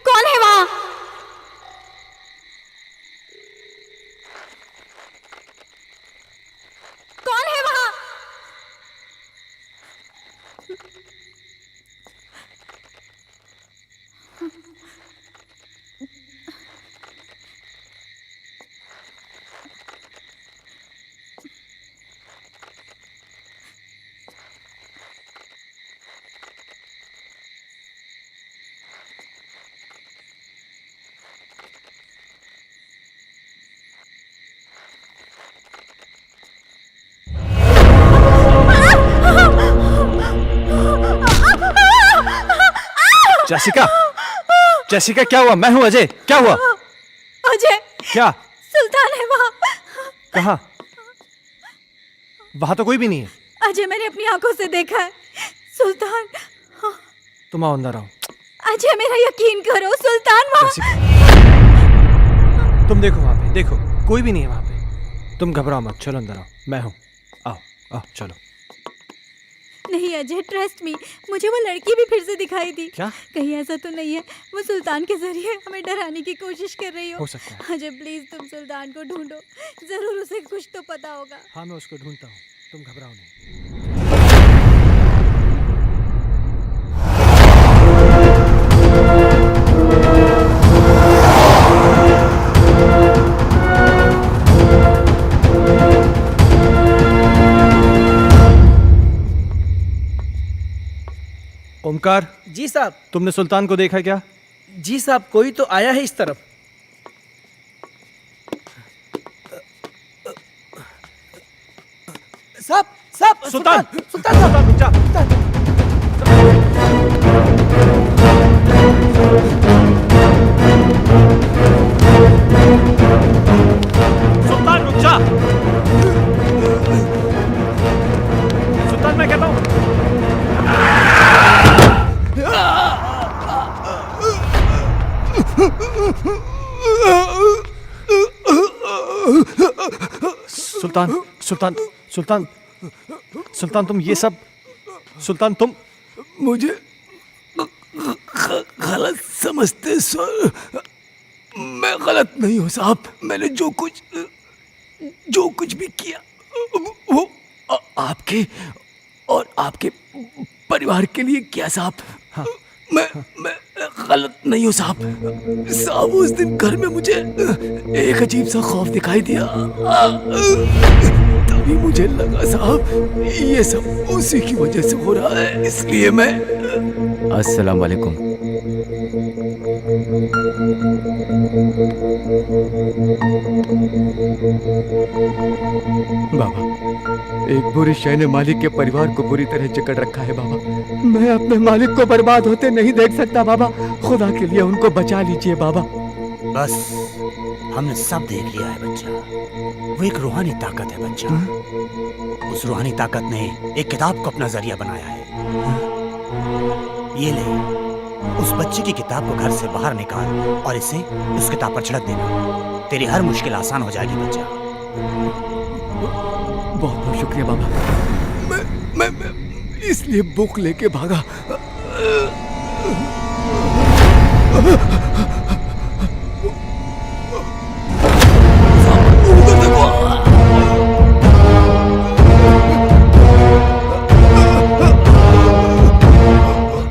कौन है वहां? कौन है वहां? जैसिका, जैसिका क्या हुआ? मैं हूं अजय, क्या हुआ? अजय, क्या? सुल्तान है वहाँ। कहाँ? वहां तो कोई भी नहीं है। अजय, मैंने अपनी आंखों से देखा है सुल्तान। तुम आओ अंदर आओ। अजय, मेरा यकीन करो, सुल्तान वहाँ। तुम देखो वहां पे, देखो कोई भी नहीं है वहां पे। तुम घबराओ मत, चलो अंदर आओ, मैं हूं। आओ आओ चलो। नहीं अजय, ट्रस्ट मी, मुझे वो लड़की भी फिर से दिखाई दी। क्या? कहीं ऐसा तो नहीं है वो सुल्तान के जरिए हमें डराने की कोशिश कर रही हो सकता है। अजय प्लीज तुम सुल्तान को ढूंढो, जरूर उसे कुछ तो पता होगा। हाँ मैं उसको ढूंढता हूँ, तुम घबराओ नहीं। ओमकार। जी साहब। तुमने सुल्तान को देखा क्या? जी साहब, कोई तो आया है इस तरफ। साहब साहब, सुल्तान, सुल्तान साहब, रुक जा। सुल्तान रुक जा। सुल्तान मैं कहता हूँ। सुल्तान, सुल्तान, सुल्तान, सुल्तान तुम ये सब, सुल्तान तुम मुझे गलत समझते सर। मैं गलत नहीं हूँ साहब। मैंने जो कुछ भी किया वो आपके और आपके परिवार के लिए किया साहब। हाँ। मैं गलत नहीं हूँ साहब। साहब उस दिन घर में मुझे एक अजीब सा खौफ दिखाई दिया। तभी मुझे लगा साहब ये सब उसी की वजह से हो रहा है, इसलिए मैं। अस्सलाम वालेकुम। बाबा, एक बुरी शय ने मालिक के परिवार को बुरी तरह जकड़ रखा है बाबा। मैं अपने मालिक को बर्बाद होते नहीं देख सकता बाबा। खुदा के लिए उनको बचा लीजिए बाबा। बस हमने सब देख लिया है बच्चा। वो एक रूहानी ताकत है बच्चा। उस रूहानी ताकत ने एक किताब को अपना जरिया बनाया है। ये ले, उस बच्चे की किताब को घर से बाहर निकाल और इसे उस किताब पर छिड़क देना। तेरी हर मुश्किल आसान हो जाएगी बच्चा। बहुत बहुत शुक्रिया बाबा। मैं इसलिए बुक लेके भागा।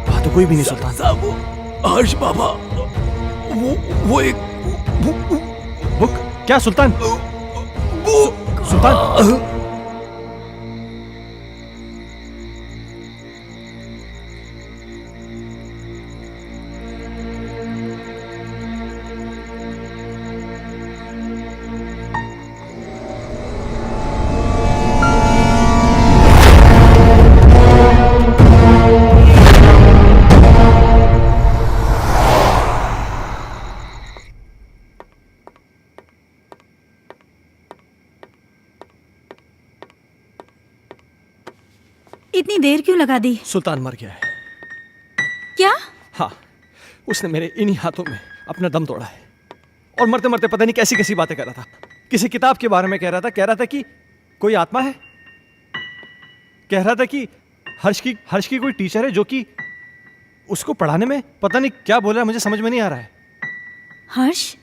वहां तो कोई भी नहीं सुल्तान। साहब हर्ष बाबा, वो एक बुक? क्या सुल्तान? सुल्तान इतनी देर क्यों लगा दी? सुल्तान मर गया है। क्या? हाँ, उसने मेरे इन्हीं हाथों में अपना दम तोड़ा है। और मरते मरते पता नहीं कैसी कैसी बातें कर रहा था। किसी किताब के बारे में कह रहा था कि कोई आत्मा है। कह रहा था कि हर्ष की कोई टीचर है जो कि उसको पढ़ाने में पता नहीं क्या बोल रहा है, मुझे समझ में नहीं आ रहा है। Harsh?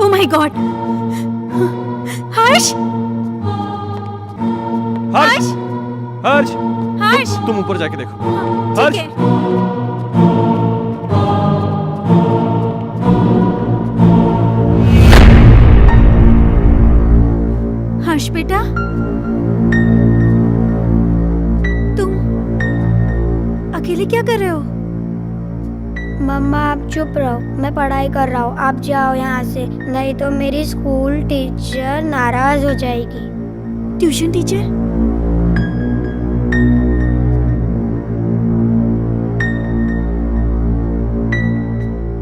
Oh my god! Harsh! Harsh! Harsh! Harsh! तुम ऊपर जाके देखो। ठीक हर्ष! है। हर्ष बेटा, तुम अकेले क्या कर रहे हो? मम्मा आप चुप रहो, मैं पढ़ाई कर रहा हूँ। आप जाओ यहाँ से, नहीं तो मेरी स्कूल टीचर नाराज हो जाएगी। Tuition teacher?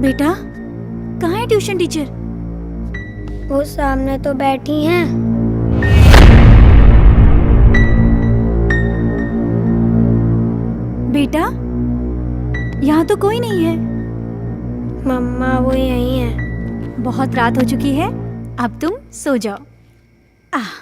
बेटा कहाँ है ट्यूशन टीचर? वो सामने तो बैठी हैं। बेटा यहाँ तो कोई नहीं है। मम्मा वो यहीं है। बहुत रात हो चुकी है, अब तुम सो जाओ। आह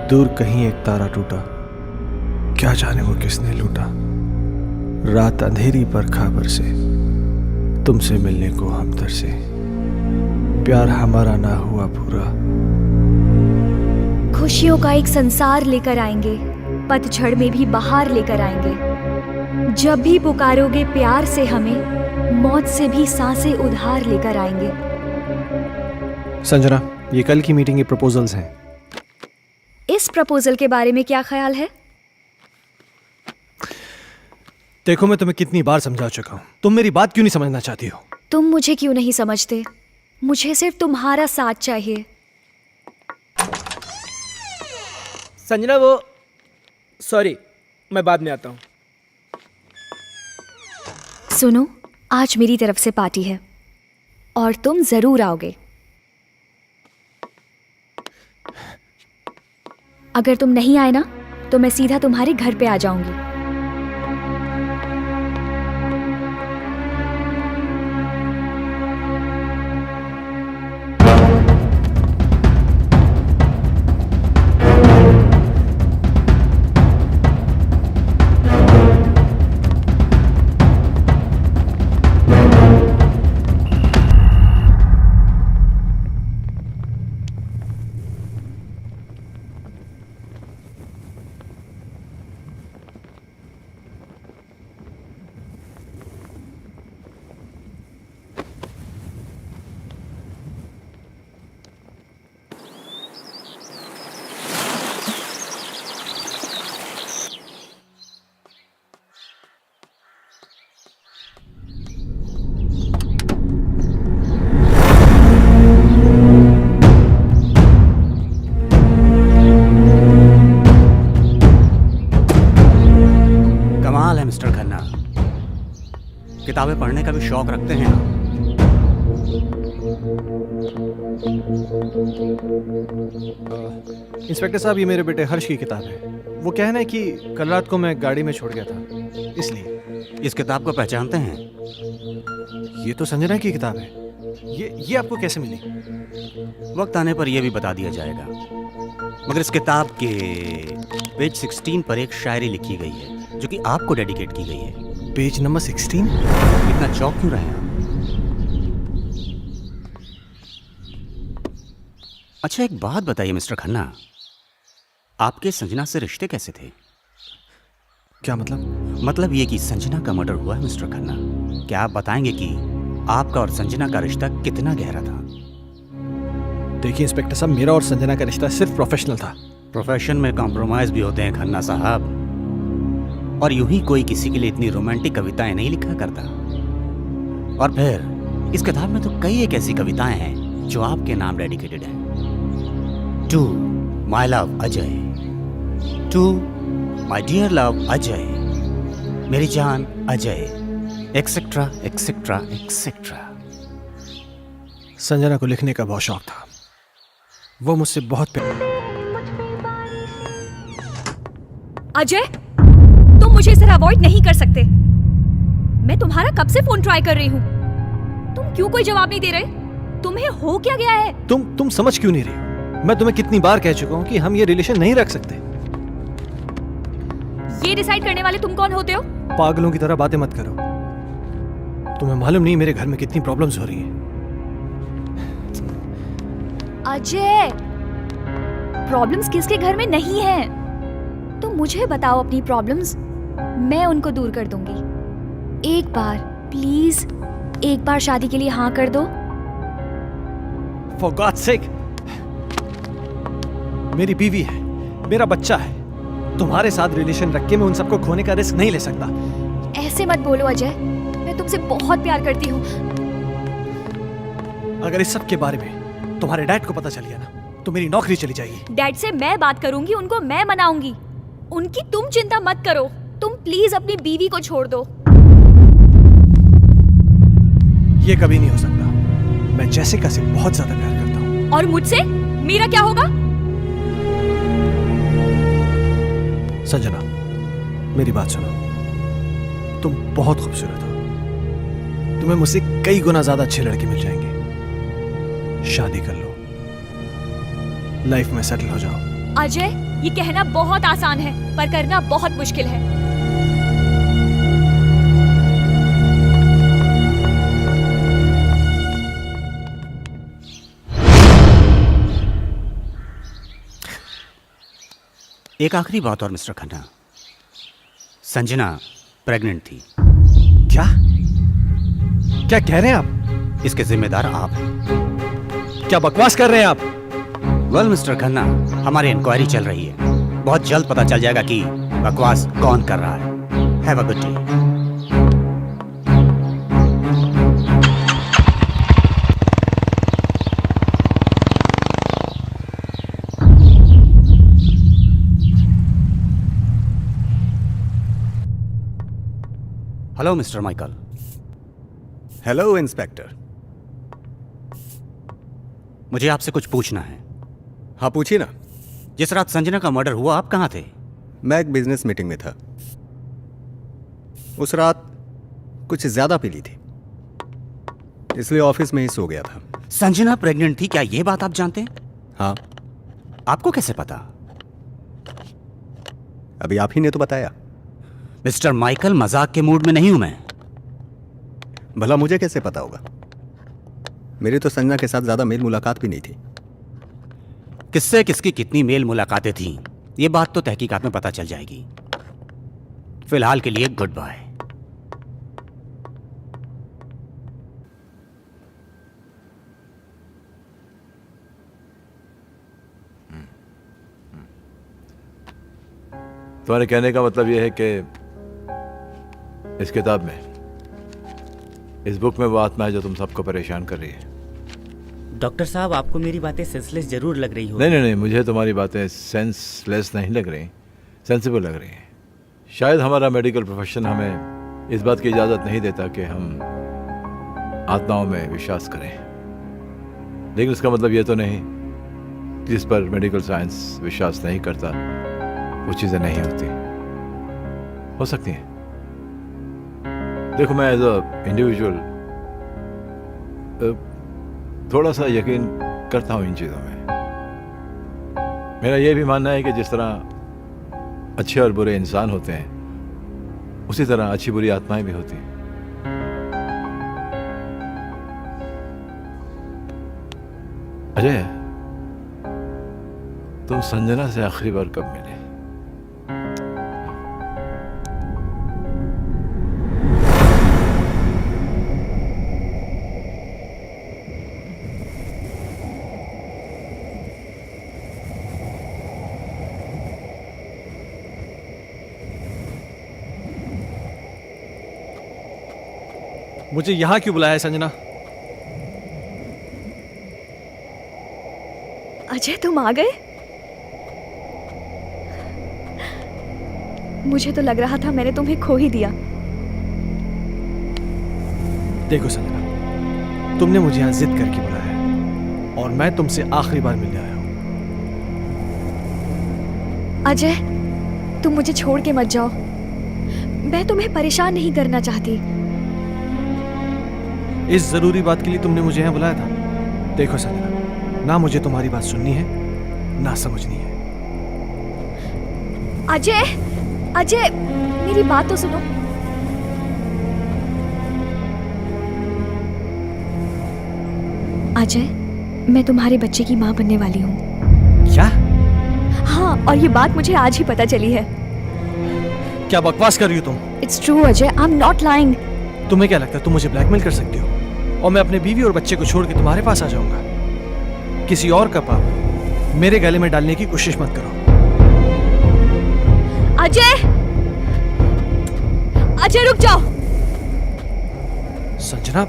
दूर कहीं एक तारा टूटा, क्या जाने वो किसने लूटा। रात अंधेरी पर खबर से तुमसे मिलने को हम तरसे, प्यार हमारा ना हुआ पूरा। खुशियों का एक संसार लेकर आएंगे, पतझड़ में भी बहार लेकर आएंगे। जब भी पुकारोगे प्यार से हमें, मौत से भी सांसें उधार लेकर आएंगे। संजना, ये कल की मीटिंग के प्रपोजल्स हैं। इस प्रपोजल के बारे में क्या ख्याल है? देखो, मैं तुम्हें कितनी बार समझा चुका हूं, तुम मेरी बात क्यों नहीं समझना चाहती हो? तुम मुझे क्यों नहीं समझते? मुझे सिर्फ तुम्हारा साथ चाहिए। संजना, वो सॉरी, मैं बाद में आता हूँ। सुनो, आज मेरी तरफ से पार्टी है और तुम जरूर आओगे। अगर तुम नहीं आए ना तो मैं सीधा तुम्हारे घर पे आ जाऊंगी। मिस्टर खन्ना, किताबें पढ़ने का भी शौक रखते हैं आप? इंस्पेक्टर साहब, ये मेरे बेटे हर्ष की किताब है। वो कहना है कि कल रात को मैं गाड़ी में छोड़ गया था, इसलिए। इस किताब को पहचानते हैं? ये तो संजना की किताब है। ये आपको कैसे मिली? वक्त आने पर यह भी बता दिया जाएगा, मगर इस किताब के पेज 16 पर एक शायरी लिखी गई है जो कि आपको डेडिकेट की गई है। Page number 16? इतना चौंक क्यों रहे हैं? अच्छा, एक बात बताइए मिस्टर खन्ना, आपके संजना से रिश्ते कैसे थे? क्या मतलब? मतलब ये कि संजना का मर्डर हुआ है मिस्टर खन्ना। क्या आप बताएंगे कि आपका और संजना का रिश्ता कितना गहरा था? देखिए इंस्पेक्टर साहब, मेरा और संजना का रिश्ता सिर्फ प्रोफेशनल था। प्रोफेशन में कॉम्प्रोमाइज भी होते हैं खन्ना साहब, और यूं ही कोई किसी के लिए इतनी रोमांटिक कविताएं नहीं लिखा करता। और फिर इस किताब में तो कई एक ऐसी कविताएं हैं जो आपके नाम डेडिकेटेड हैं। To my love Ajay, to my dear love Ajay, मेरी जान Ajay, etcetera etcetera etcetera. Sanjana को लिखने का बहुत शौक था, वो मुझसे बहुत प्यार। अजय, तुम मुझे इस तरह अवॉइड नहीं कर सकते। मैं तुम्हारा कब से फोन ट्राई कर रही हूँ, तुम क्यों कोई जवाब नहीं दे रहे? तुम्हें हो क्या गया है? तुम समझ क्यों नहीं रही? मैं तुम्हें कितनी बार कह चुका हूँ कि हम ये रिलेशन नहीं रख सकते। ये डिसाइड करने वाले तुम कौन होते हो? पागलों की तरह बातें मत करो। तुम्हें मालूम नहीं मेरे घर में कितनी प्रॉब्लम्स हो रही हैं। अजय, प्रॉब्लम्स किसके घर में नहीं है? तुम मुझे बताओ अपनी प्रॉब्लम्स, मैं उनको दूर कर दूंगी। एक बार प्लीज, एक बार शादी के लिए हाँ कर दो। For God's sake, मेरी बीवी है, मेरा बच्चा है। तुम्हारे साथ रिलेशन रख के मैं उन सबको खोने का रिस्क नहीं ले सकता। ऐसे मत बोलो अजय, मैं तुमसे बहुत प्यार करती हूँ। अगर इस सब के बारे में तुम्हारे डैड को पता चल गया ना, तो मेरी नौकरी चली जाएगी। डैड से मैं बात करूंगी, उनको मैं मनाऊंगी। उनकी तुम चिंता मत करो। तुम प्लीज अपनी बीवी को छोड़ दो। ये कभी नहीं हो सकता। मैं जैसिका से बहुत ज्यादा प्यार करता हूँ। और मुझसे मेरा क्या होगा? संजना, मेरी बात सुनो। तुम बहुत खूबसूरत हो। तुम्हें मुझसे कई गुना ज्यादा अच्छे लड़के मिल जाएंगे। शादी कर लो, लाइफ में सेटल हो जाओ। अजय, ये कहना बहुत आसान है, पर करना बहुत मुश्किल है। एक आखिरी बात और मिस्टर खन्ना, संजना प्रेग्नेंट थी। क्या क्या कह रहे हैं आप? इसके जिम्मेदार आप हैं। क्या बकवास कर रहे हैं आप? वेल मिस्टर खन्ना, हमारी इंक्वायरी चल रही है, बहुत जल्द पता चल जाएगा कि बकवास कौन कर रहा है। Have a good day. Hello mister Michael. Hello inspector. मुझे आपसे कुछ पूछना है। हाँ पूछिए ना। जिस रात संजना का मर्डर हुआ आप कहाँ थे? मैं एक बिजनेस मीटिंग में था। उस रात कुछ ज्यादा पी ली थी, इसलिए ऑफिस में ही सो गया था। संजना प्रेग्नेंट थी, क्या ये बात आप जानते हैं? हाँ। आपको कैसे पता? अभी आप ही ने तो बताया। मिस्टर माइकल, मजाक के मूड में नहीं हूं मैं। भला मुझे कैसे पता होगा? मेरी तो संजना के साथ ज्यादा मेल मुलाकात भी नहीं थी। किससे किसकी कितनी मेल मुलाकातें थीं, ये बात तो तहकीकात में पता चल जाएगी। फिलहाल के लिए गुड बाय। तुम्हारे कहने का मतलब यह है कि इस किताब में, इस बुक में वो आत्मा है जो तुम सबको परेशान कर रही है। डॉक्टर साहब, आपको मेरी बातें सेंसलेस जरूर लग रही हो। नहीं, मुझे तुम्हारी बातें सेंसलेस नहीं लग रही, सेंसिबल लग रही हैं। शायद हमारा मेडिकल प्रोफेशन हमें इस बात की इजाज़त नहीं देता कि हम आत्माओं में विश्वास करें, लेकिन इसका मतलब ये तो नहीं कि जिस पर मेडिकल साइंस विश्वास नहीं करता वो चीज़ें नहीं होती, हो सकती हैं। देखो, मैं एज अ इंडिविजुअल थोड़ा सा यकीन करता हूँ इन चीज़ों में। मेरा यह भी मानना है कि जिस तरह अच्छे और बुरे इंसान होते हैं, उसी तरह अच्छी बुरी आत्माएं भी होती हैं। अजय, तुम संजना से आखिरी बार कब मिले? मुझे यहाँ क्यों बुलाया है संजना? अजय तुम आ गए? मुझे तो लग रहा था मैंने तुम्हें खो ही दिया। देखो संजना, तुमने मुझे यहाँ जिद करके बुलाया है और मैं तुमसे आखिरी बार मिलने आया हूँ। अजय तुम मुझे छोड़ के मत जाओ, मैं तुम्हें परेशान नहीं करना चाहती। इस जरूरी बात के लिए तुमने मुझे यहाँ बुलाया था? देखो संजना, ना मुझे तुम्हारी बात सुननी है ना समझनी है। अजय अजय मेरी बात तो सुनो। अजय मैं तुम्हारे बच्चे की माँ बनने वाली हूँ। क्या? हाँ, और ये बात मुझे आज ही पता चली है। क्या बकवास कर रही हो तुम? It's true Ajay, I am not lying. तुम्हें क्या लगता है तुम मुझे ब्लैकमेल कर सकती हो और मैं अपने बीवी और बच्चे को छोड़ के तुम्हारे पास आ जाऊंगा? किसी और का पाप मेरे गले में डालने की कोशिश मत करो। अजय अजय रुक जाओ। संजना,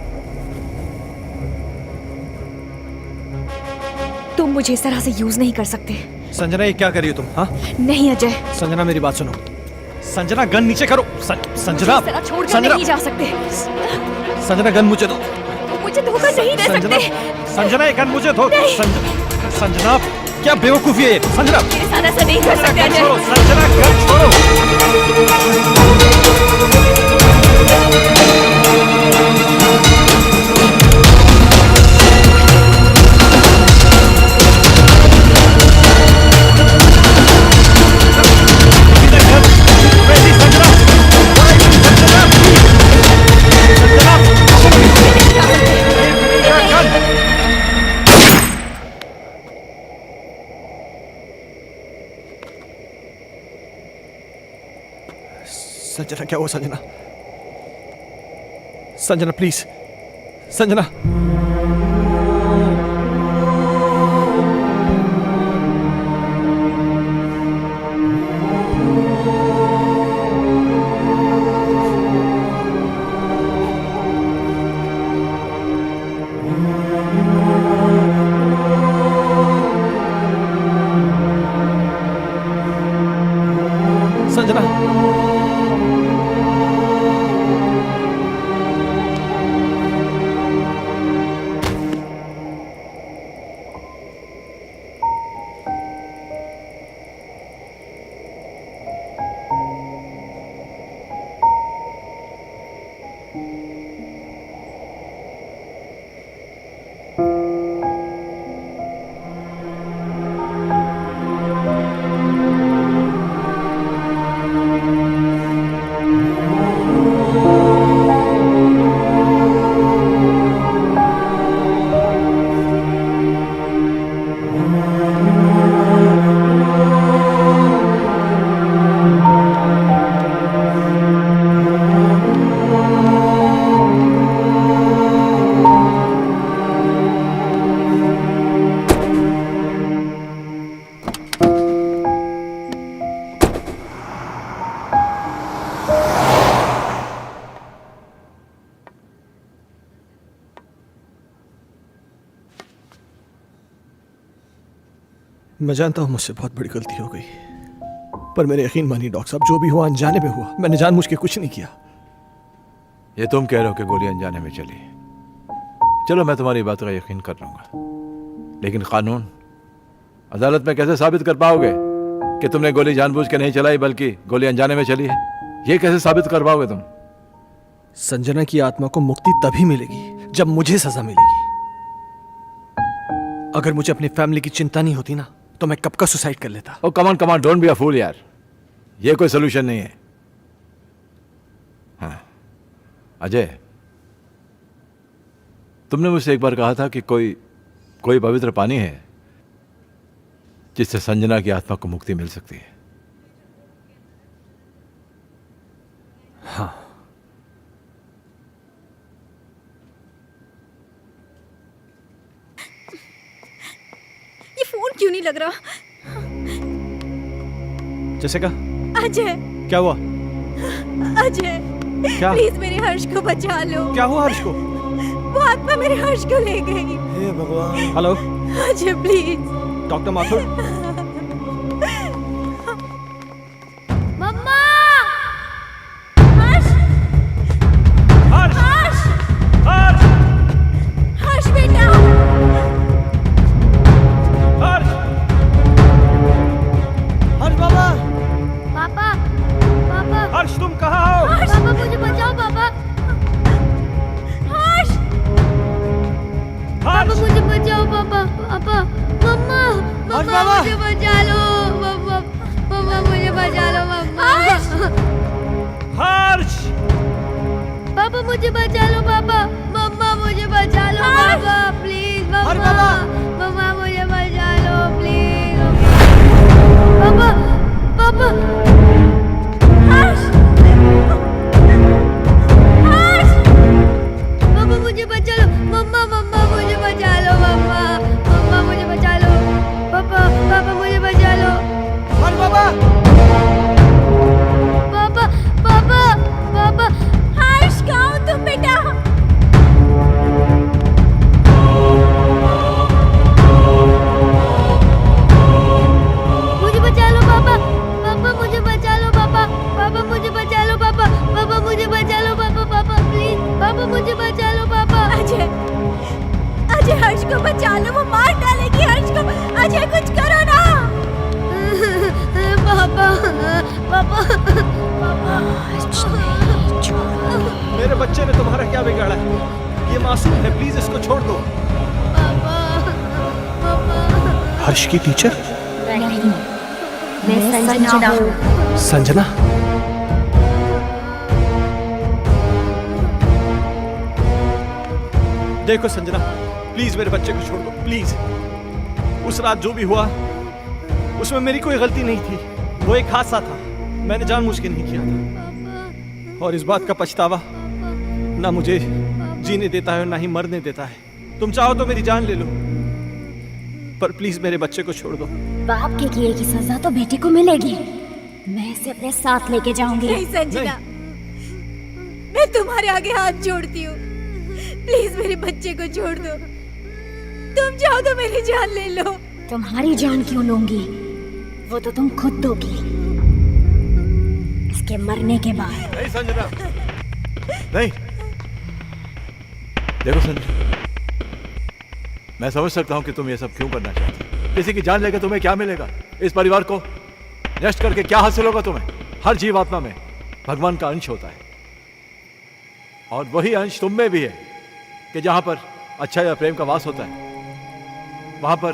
तुम मुझे इस तरह से यूज नहीं कर सकते। संजना ये क्या कर रही हो तुम? हाँ नहीं अजय, संजना मेरी बात सुनो। संजना गन नीचे करो। संजना, इस तरह छोड़कर संजना, नहीं जा सकते। संजना गन मुझे दो। मुझे धोखा नहीं दे संजना, सकते। संजना ये गन मुझे दो। संजना क्या बेवकूफी है ये? संजना मेरे साथ ऐसा नहीं कर सकते अजय। संजना गन छोड़ो। संजना क्या हुआ? संजना, संजना प्लीज, संजना। संजना, मैं जानता हूं मुझसे बहुत बड़ी गलती हो गई, पर मेरे यकीन मानिए डॉक्टर साहब, जो भी हुआ अनजाने में हुआ। मैंने जानबूझ के कुछ नहीं किया। ये तुम कह रहे हो कि गोली अनजाने में चली। चलो मैं तुम्हारी बात का यकीन कर लूंगा, लेकिन कानून अदालत में कैसे साबित कर पाओगे कि तुमने गोली जानबूझ के नहीं चलाई बल्कि गोली अनजाने में चली है? ये कैसे साबित कर पाओगे तुम? संजना की आत्मा को मुक्ति तभी मिलेगी जब मुझे सजा मिलेगी। अगर मुझे अपनी फैमिली की चिंता नहीं होती ना, तो मैं कब का सुसाइड कर लेता। ओ कमान कमान, डोंट बी अ फूल यार, ये कोई सोल्यूशन नहीं है। हाँ अजय, तुमने मुझसे एक बार कहा था कि कोई पवित्र पानी है जिससे संजना की आत्मा को मुक्ति मिल सकती है। हाँ, ये फोन क्यों नहीं लग रहा? जैसे का अजय, क्या हुआ? अजय क्या? प्लीज मेरे हर्ष को बचा लो। क्या हुआ हर्ष को? वो आत्मा मेरे हर्ष को ले गई। हे भगवान। Hello Ajay please. Doctor Mathur. मम्मा। हर्ष हर्ष हर्ष हर्ष हर्ष बेटा। हर्ष हर्ष बाबा। पापा पापा हर्ष तुम कहाँ हो? पापा मुझे बचाओ पापा। हर्ष पापा मुझे बचाओ पापा। पापा मम्मा मम्मा मुझे बचा लो। मम्मा मम्मा मुझे बचा लो मम्मा। हर्ष पापा मुझे बचा लो पापा। मम्मा मुझे बचा लो पापा प्लीज मम्मा। मम्मा मुझे बचा लो प्लीज। पापा पापा। हर्ष हर्ष पापा मुझे बचा लो। मम्मा मम्मा मुझे बचा लो मम्मा। मम्मा मुझे बचा लो। पापा पापा मुझे बचा लो। हर्ष बाबा। पापा पापा पापा। हर्ष कहाँ हो तुम बेटा? मुझे बचा लो पापा। पापा मुझे बचा लो पापा। पापा मुझे बचा लो पापा। पापा मुझे बचा लो पापा। पापा प्लीज पापा मुझे बचा लो पापा। अजय अजय हर्ष को बचा लो, वो मार डालेगी हर्ष को। अजय कुछ करो ना। पापा पापा पापा। मेरे बच्चे ने तुम्हारा क्या बिगाड़ा है? ये मासूम है, प्लीज इसको छोड़ दो। पापा पापा। हर्ष की टीचर नहीं, मैं संजना हूँ। संजना। देखो संजना, प्लीज मेरे बच्चे को छोड़ दो प्लीज। उस रात जो भी हुआ उसमें मेरी कोई गलती नहीं थी, वो एक हादसा था, मैंने जानबूझ के नहीं किया था। और इस बात का पछतावा ना मुझे जीने देता है और ना ही मरने देता है। तुम चाहो तो मेरी जान ले लो, पर प्लीज मेरे बच्चे को छोड़ दो। बाप के किए की सजा तो बेटे को मिलेगी। मैं इसे अपने साथ लेके जाऊंगी। नहीं संजना, मैं तुम्हारे आगे हाथ जोड़ती हूँ, प्लीज मेरे बच्चे को छोड़ दो। तुम चाहो तो मेरी जान ले लो। तुम्हारी जान क्यों लूंगी? वो तो तुम खुद दोगी इसके मरने के बाद। नहीं संजना, नहीं। देखो संजना, मैं समझ सकता हूं कि तुम ये सब क्यों करना चाहती हो। किसी की जान लेकर तुम्हें क्या मिलेगा? इस परिवार को नष्ट करके क्या हासिल होगा तुम्हें? हर जीवात्मा में भगवान का अंश होता है, और वही अंश तुम में भी है कि जहां पर अच्छा या प्रेम का वास होता है वहां पर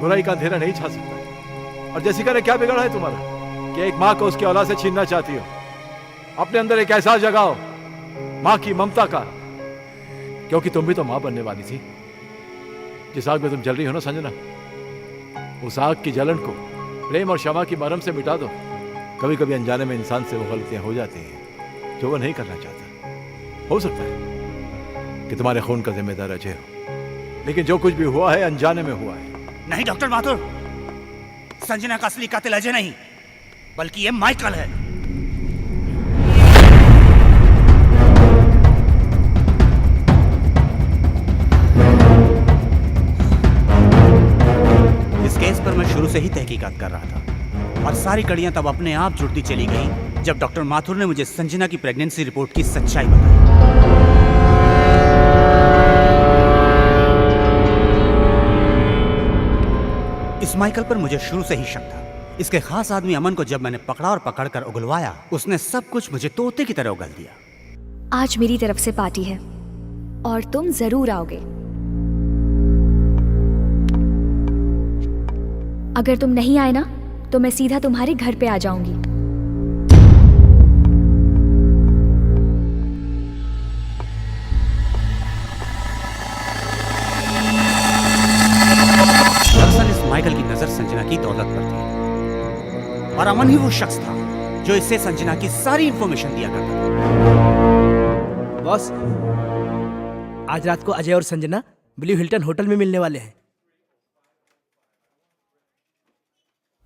बुराई का अंधेरा नहीं छा सकता। और जैसिका ने क्या बिगाड़ा है तुम्हारा कि एक माँ को उसकी औलाद से छीनना चाहती हो? अपने अंदर एक एहसास जगाओ माँ की ममता का, क्योंकि तुम भी तो माँ बनने वाली थी। जिस आग में तुम जल रही हो ना संजना, उस आग की जलन को प्रेम और क्षमा की मरहम से मिटा दो। कभी कभी अनजाने में इंसान से वो गलतियां हो जाती हैं जो वो नहीं करना चाहता। हो सकता है कि तुम्हारे खून का जिम्मेदार अजय हो, लेकिन जो कुछ भी हुआ है अनजाने में हुआ है। नहीं डॉक्टर माथुर, संजना का असली कातिल अजय नहीं बल्कि ये माइकल है। इस केस पर मैं शुरू से ही तहकीकात कर रहा था और सारी कड़ियां तब अपने आप जुड़ती चली गई जब डॉक्टर माथुर ने मुझे संजना की प्रेगनेंसी रिपोर्ट की सच्चाई बताई। इस माइकल पर मुझे शुरू से ही शक था। इसके खास आदमी अमन को जब मैंने पकड़ा और पकड़कर उगलवाया, उसने सब कुछ मुझे तोते की तरह उगल दिया। आज मेरी तरफ से पार्टी है और तुम जरूर आओगे। अगर तुम नहीं आए ना तो मैं सीधा तुम्हारे घर पे आ जाऊंगी। दरअसल इस माइकल की नजर संजना की दौलत पर थी और अमन ही वो शख्स था जो इससे संजना की सारी इंफॉर्मेशन दिया करता था। बॉस, आज रात को अजय और संजना ब्लू हिल्टन होटल में मिलने वाले हैं।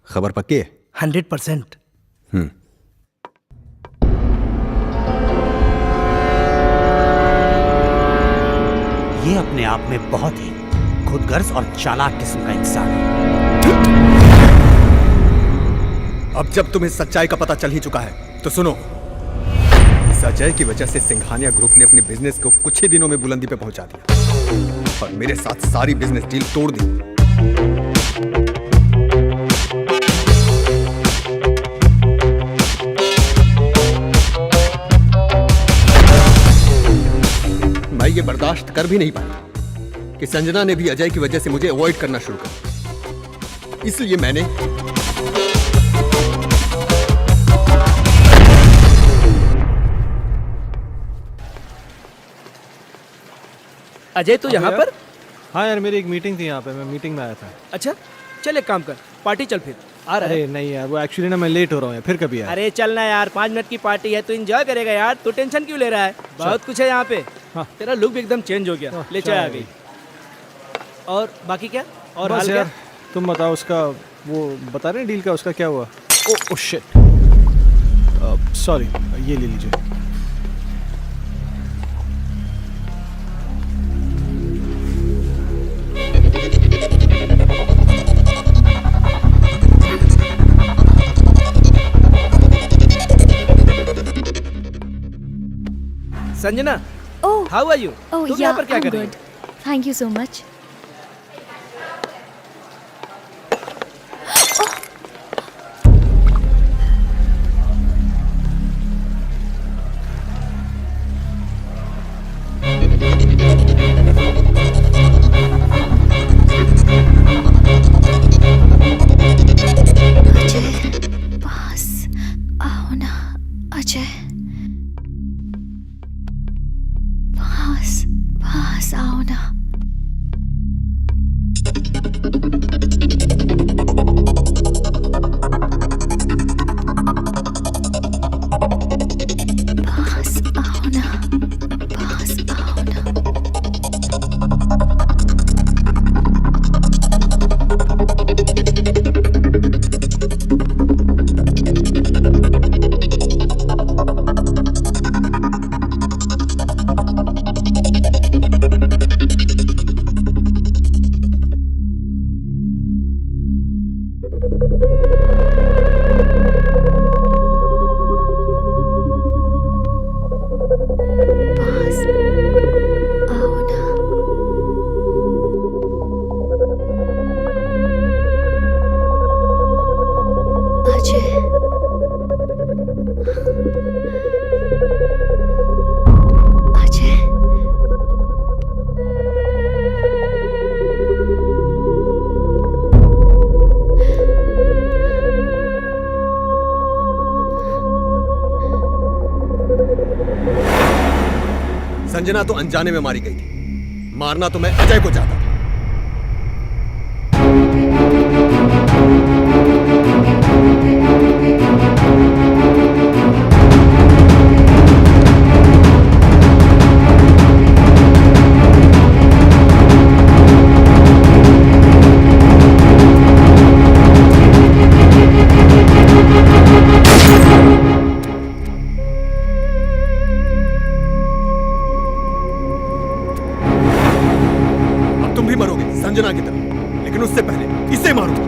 खबर पक्की है? 100%। ये अपने आप में बहुत ही खुदगर्ज और चालाक किस्म का इंसान है। अब जब तुम्हें सच्चाई का पता चल ही चुका है तो सुनो, इस अजय की वजह से सिंघानिया ग्रुप ने अपने बिजनेस को कुछ ही दिनों में बुलंदी पे पहुंचा दिया और मेरे साथ सारी बिजनेस डील तोड़ दी। मैं ये बर्दाश्त कर भी नहीं पाया कि संजना ने भी अजय की वजह से मुझे अवॉइड करना शुरू कर दिया। इसलिए मैंने अजय तू यहाँ पर? हाँ यार, मेरी एक मीटिंग थी यहाँ पे, मैं मीटिंग में आया था। अच्छा चल एक काम कर, पार्टी चल फिर आ रहा है। अरे नहीं यार, वो एक्चुअली ना मैं लेट हो रहा हूँ यार, फिर कभी यार। अरे चलना यार, 5 मिनट की पार्टी है, तू एंजॉय करेगा यार, तू टेंशन क्यों ले रहा है? बहुत कुछ है यहाँ पे। हाँ। तेरा लुक भी एकदम चेंज हो गया, ले चाय आ गई। और बाकी क्या? और हाल क्या? तुम बताओ, उसका वो बता रहे हैं डील का, उसका क्या हुआ? ओ शिट, सॉरी, ये ले लीजिए। Sanjana, Oh, how are you? oh तुम yeah, यहाँ पर क्या I'm कर रही good. Thank you so much. Ajay, पास आओ ना अजय, पास आओ ना। पास आओ ना, पास आओ ना। पास आओ ना। अजय, अजय, संजना तो अनजाने में मारी गई थी, मारना तो मैं अजय को चाहता था। तुम भी मरोगे संजना की तरह, लेकिन उससे पहले इसे मारूंगा।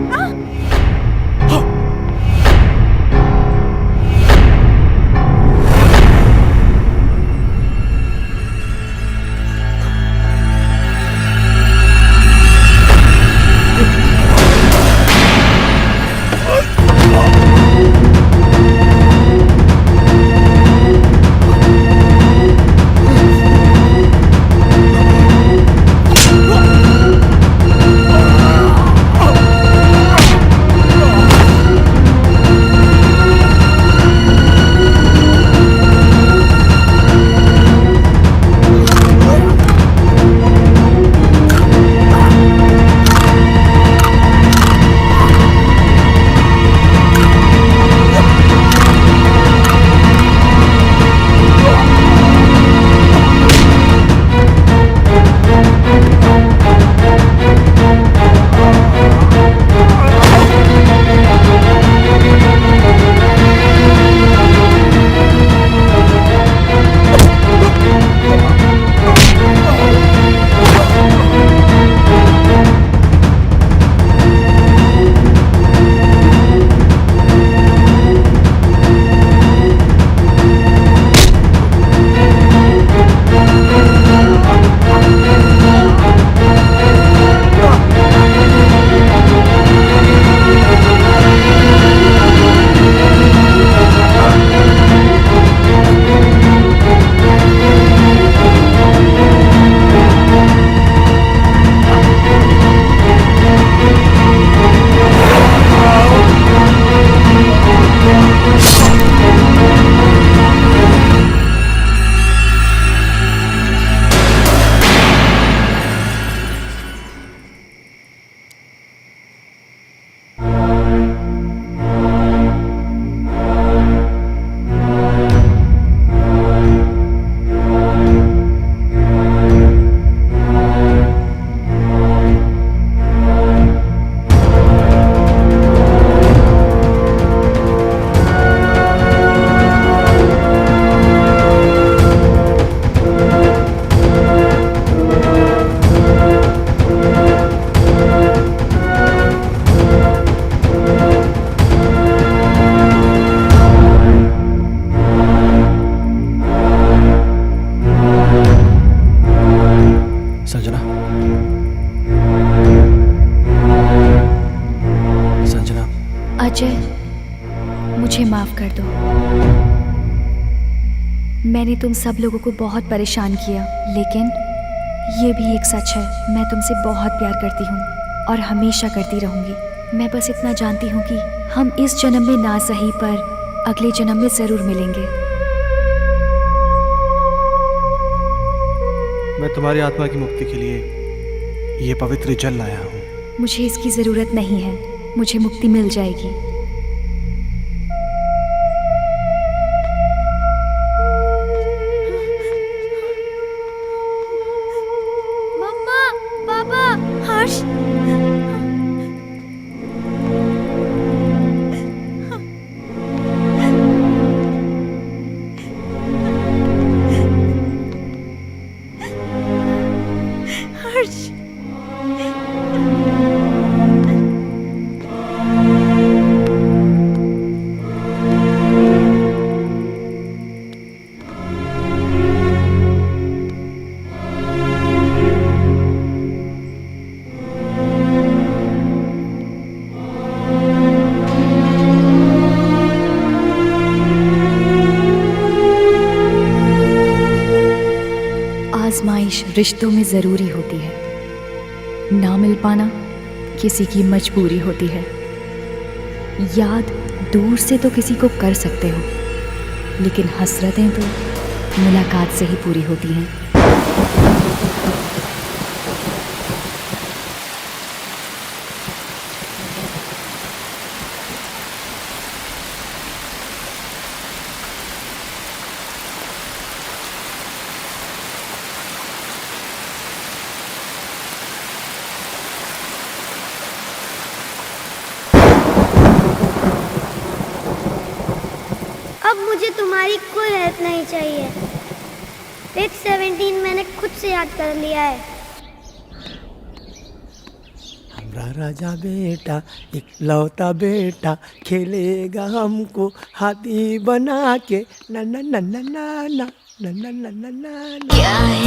संजना, संजना। अजय, मुझे माफ कर दो। मैंने तुम सब लोगों को बहुत परेशान किया, लेकिन ये भी एक सच है, मैं तुमसे बहुत प्यार करती हूँ और हमेशा करती रहूँगी। मैं बस इतना जानती हूँ कि हम इस जन्म में ना सही पर अगले जन्म में ज़रूर मिलेंगे। मैं तुम्हारी आत्मा की मुक्ति के लिए ये पवित्र जल लाया हूँ। मुझे इसकी ज़रूरत नहीं है, मुझे मुक्ति मिल जाएगी। मम्मा, पापा, हर्ष। आजमाइश रिश्तों में ज़रूरी होती है, ना मिल पाना किसी की मजबूरी होती है। याद दूर से तो किसी को कर सकते हो, लेकिन हसरतें तो मुलाकात से ही पूरी होती हैं। अब मुझे तुम्हारी कोई हेल्प नहीं चाहिए। पेज 17 मैंने खुद से याद कर लिया है। हमारा राजा बेटा, इकलौता बेटा, खेलेगा हमको हाथी बना के। ना ना ना ना ना ना ना ना ना ना।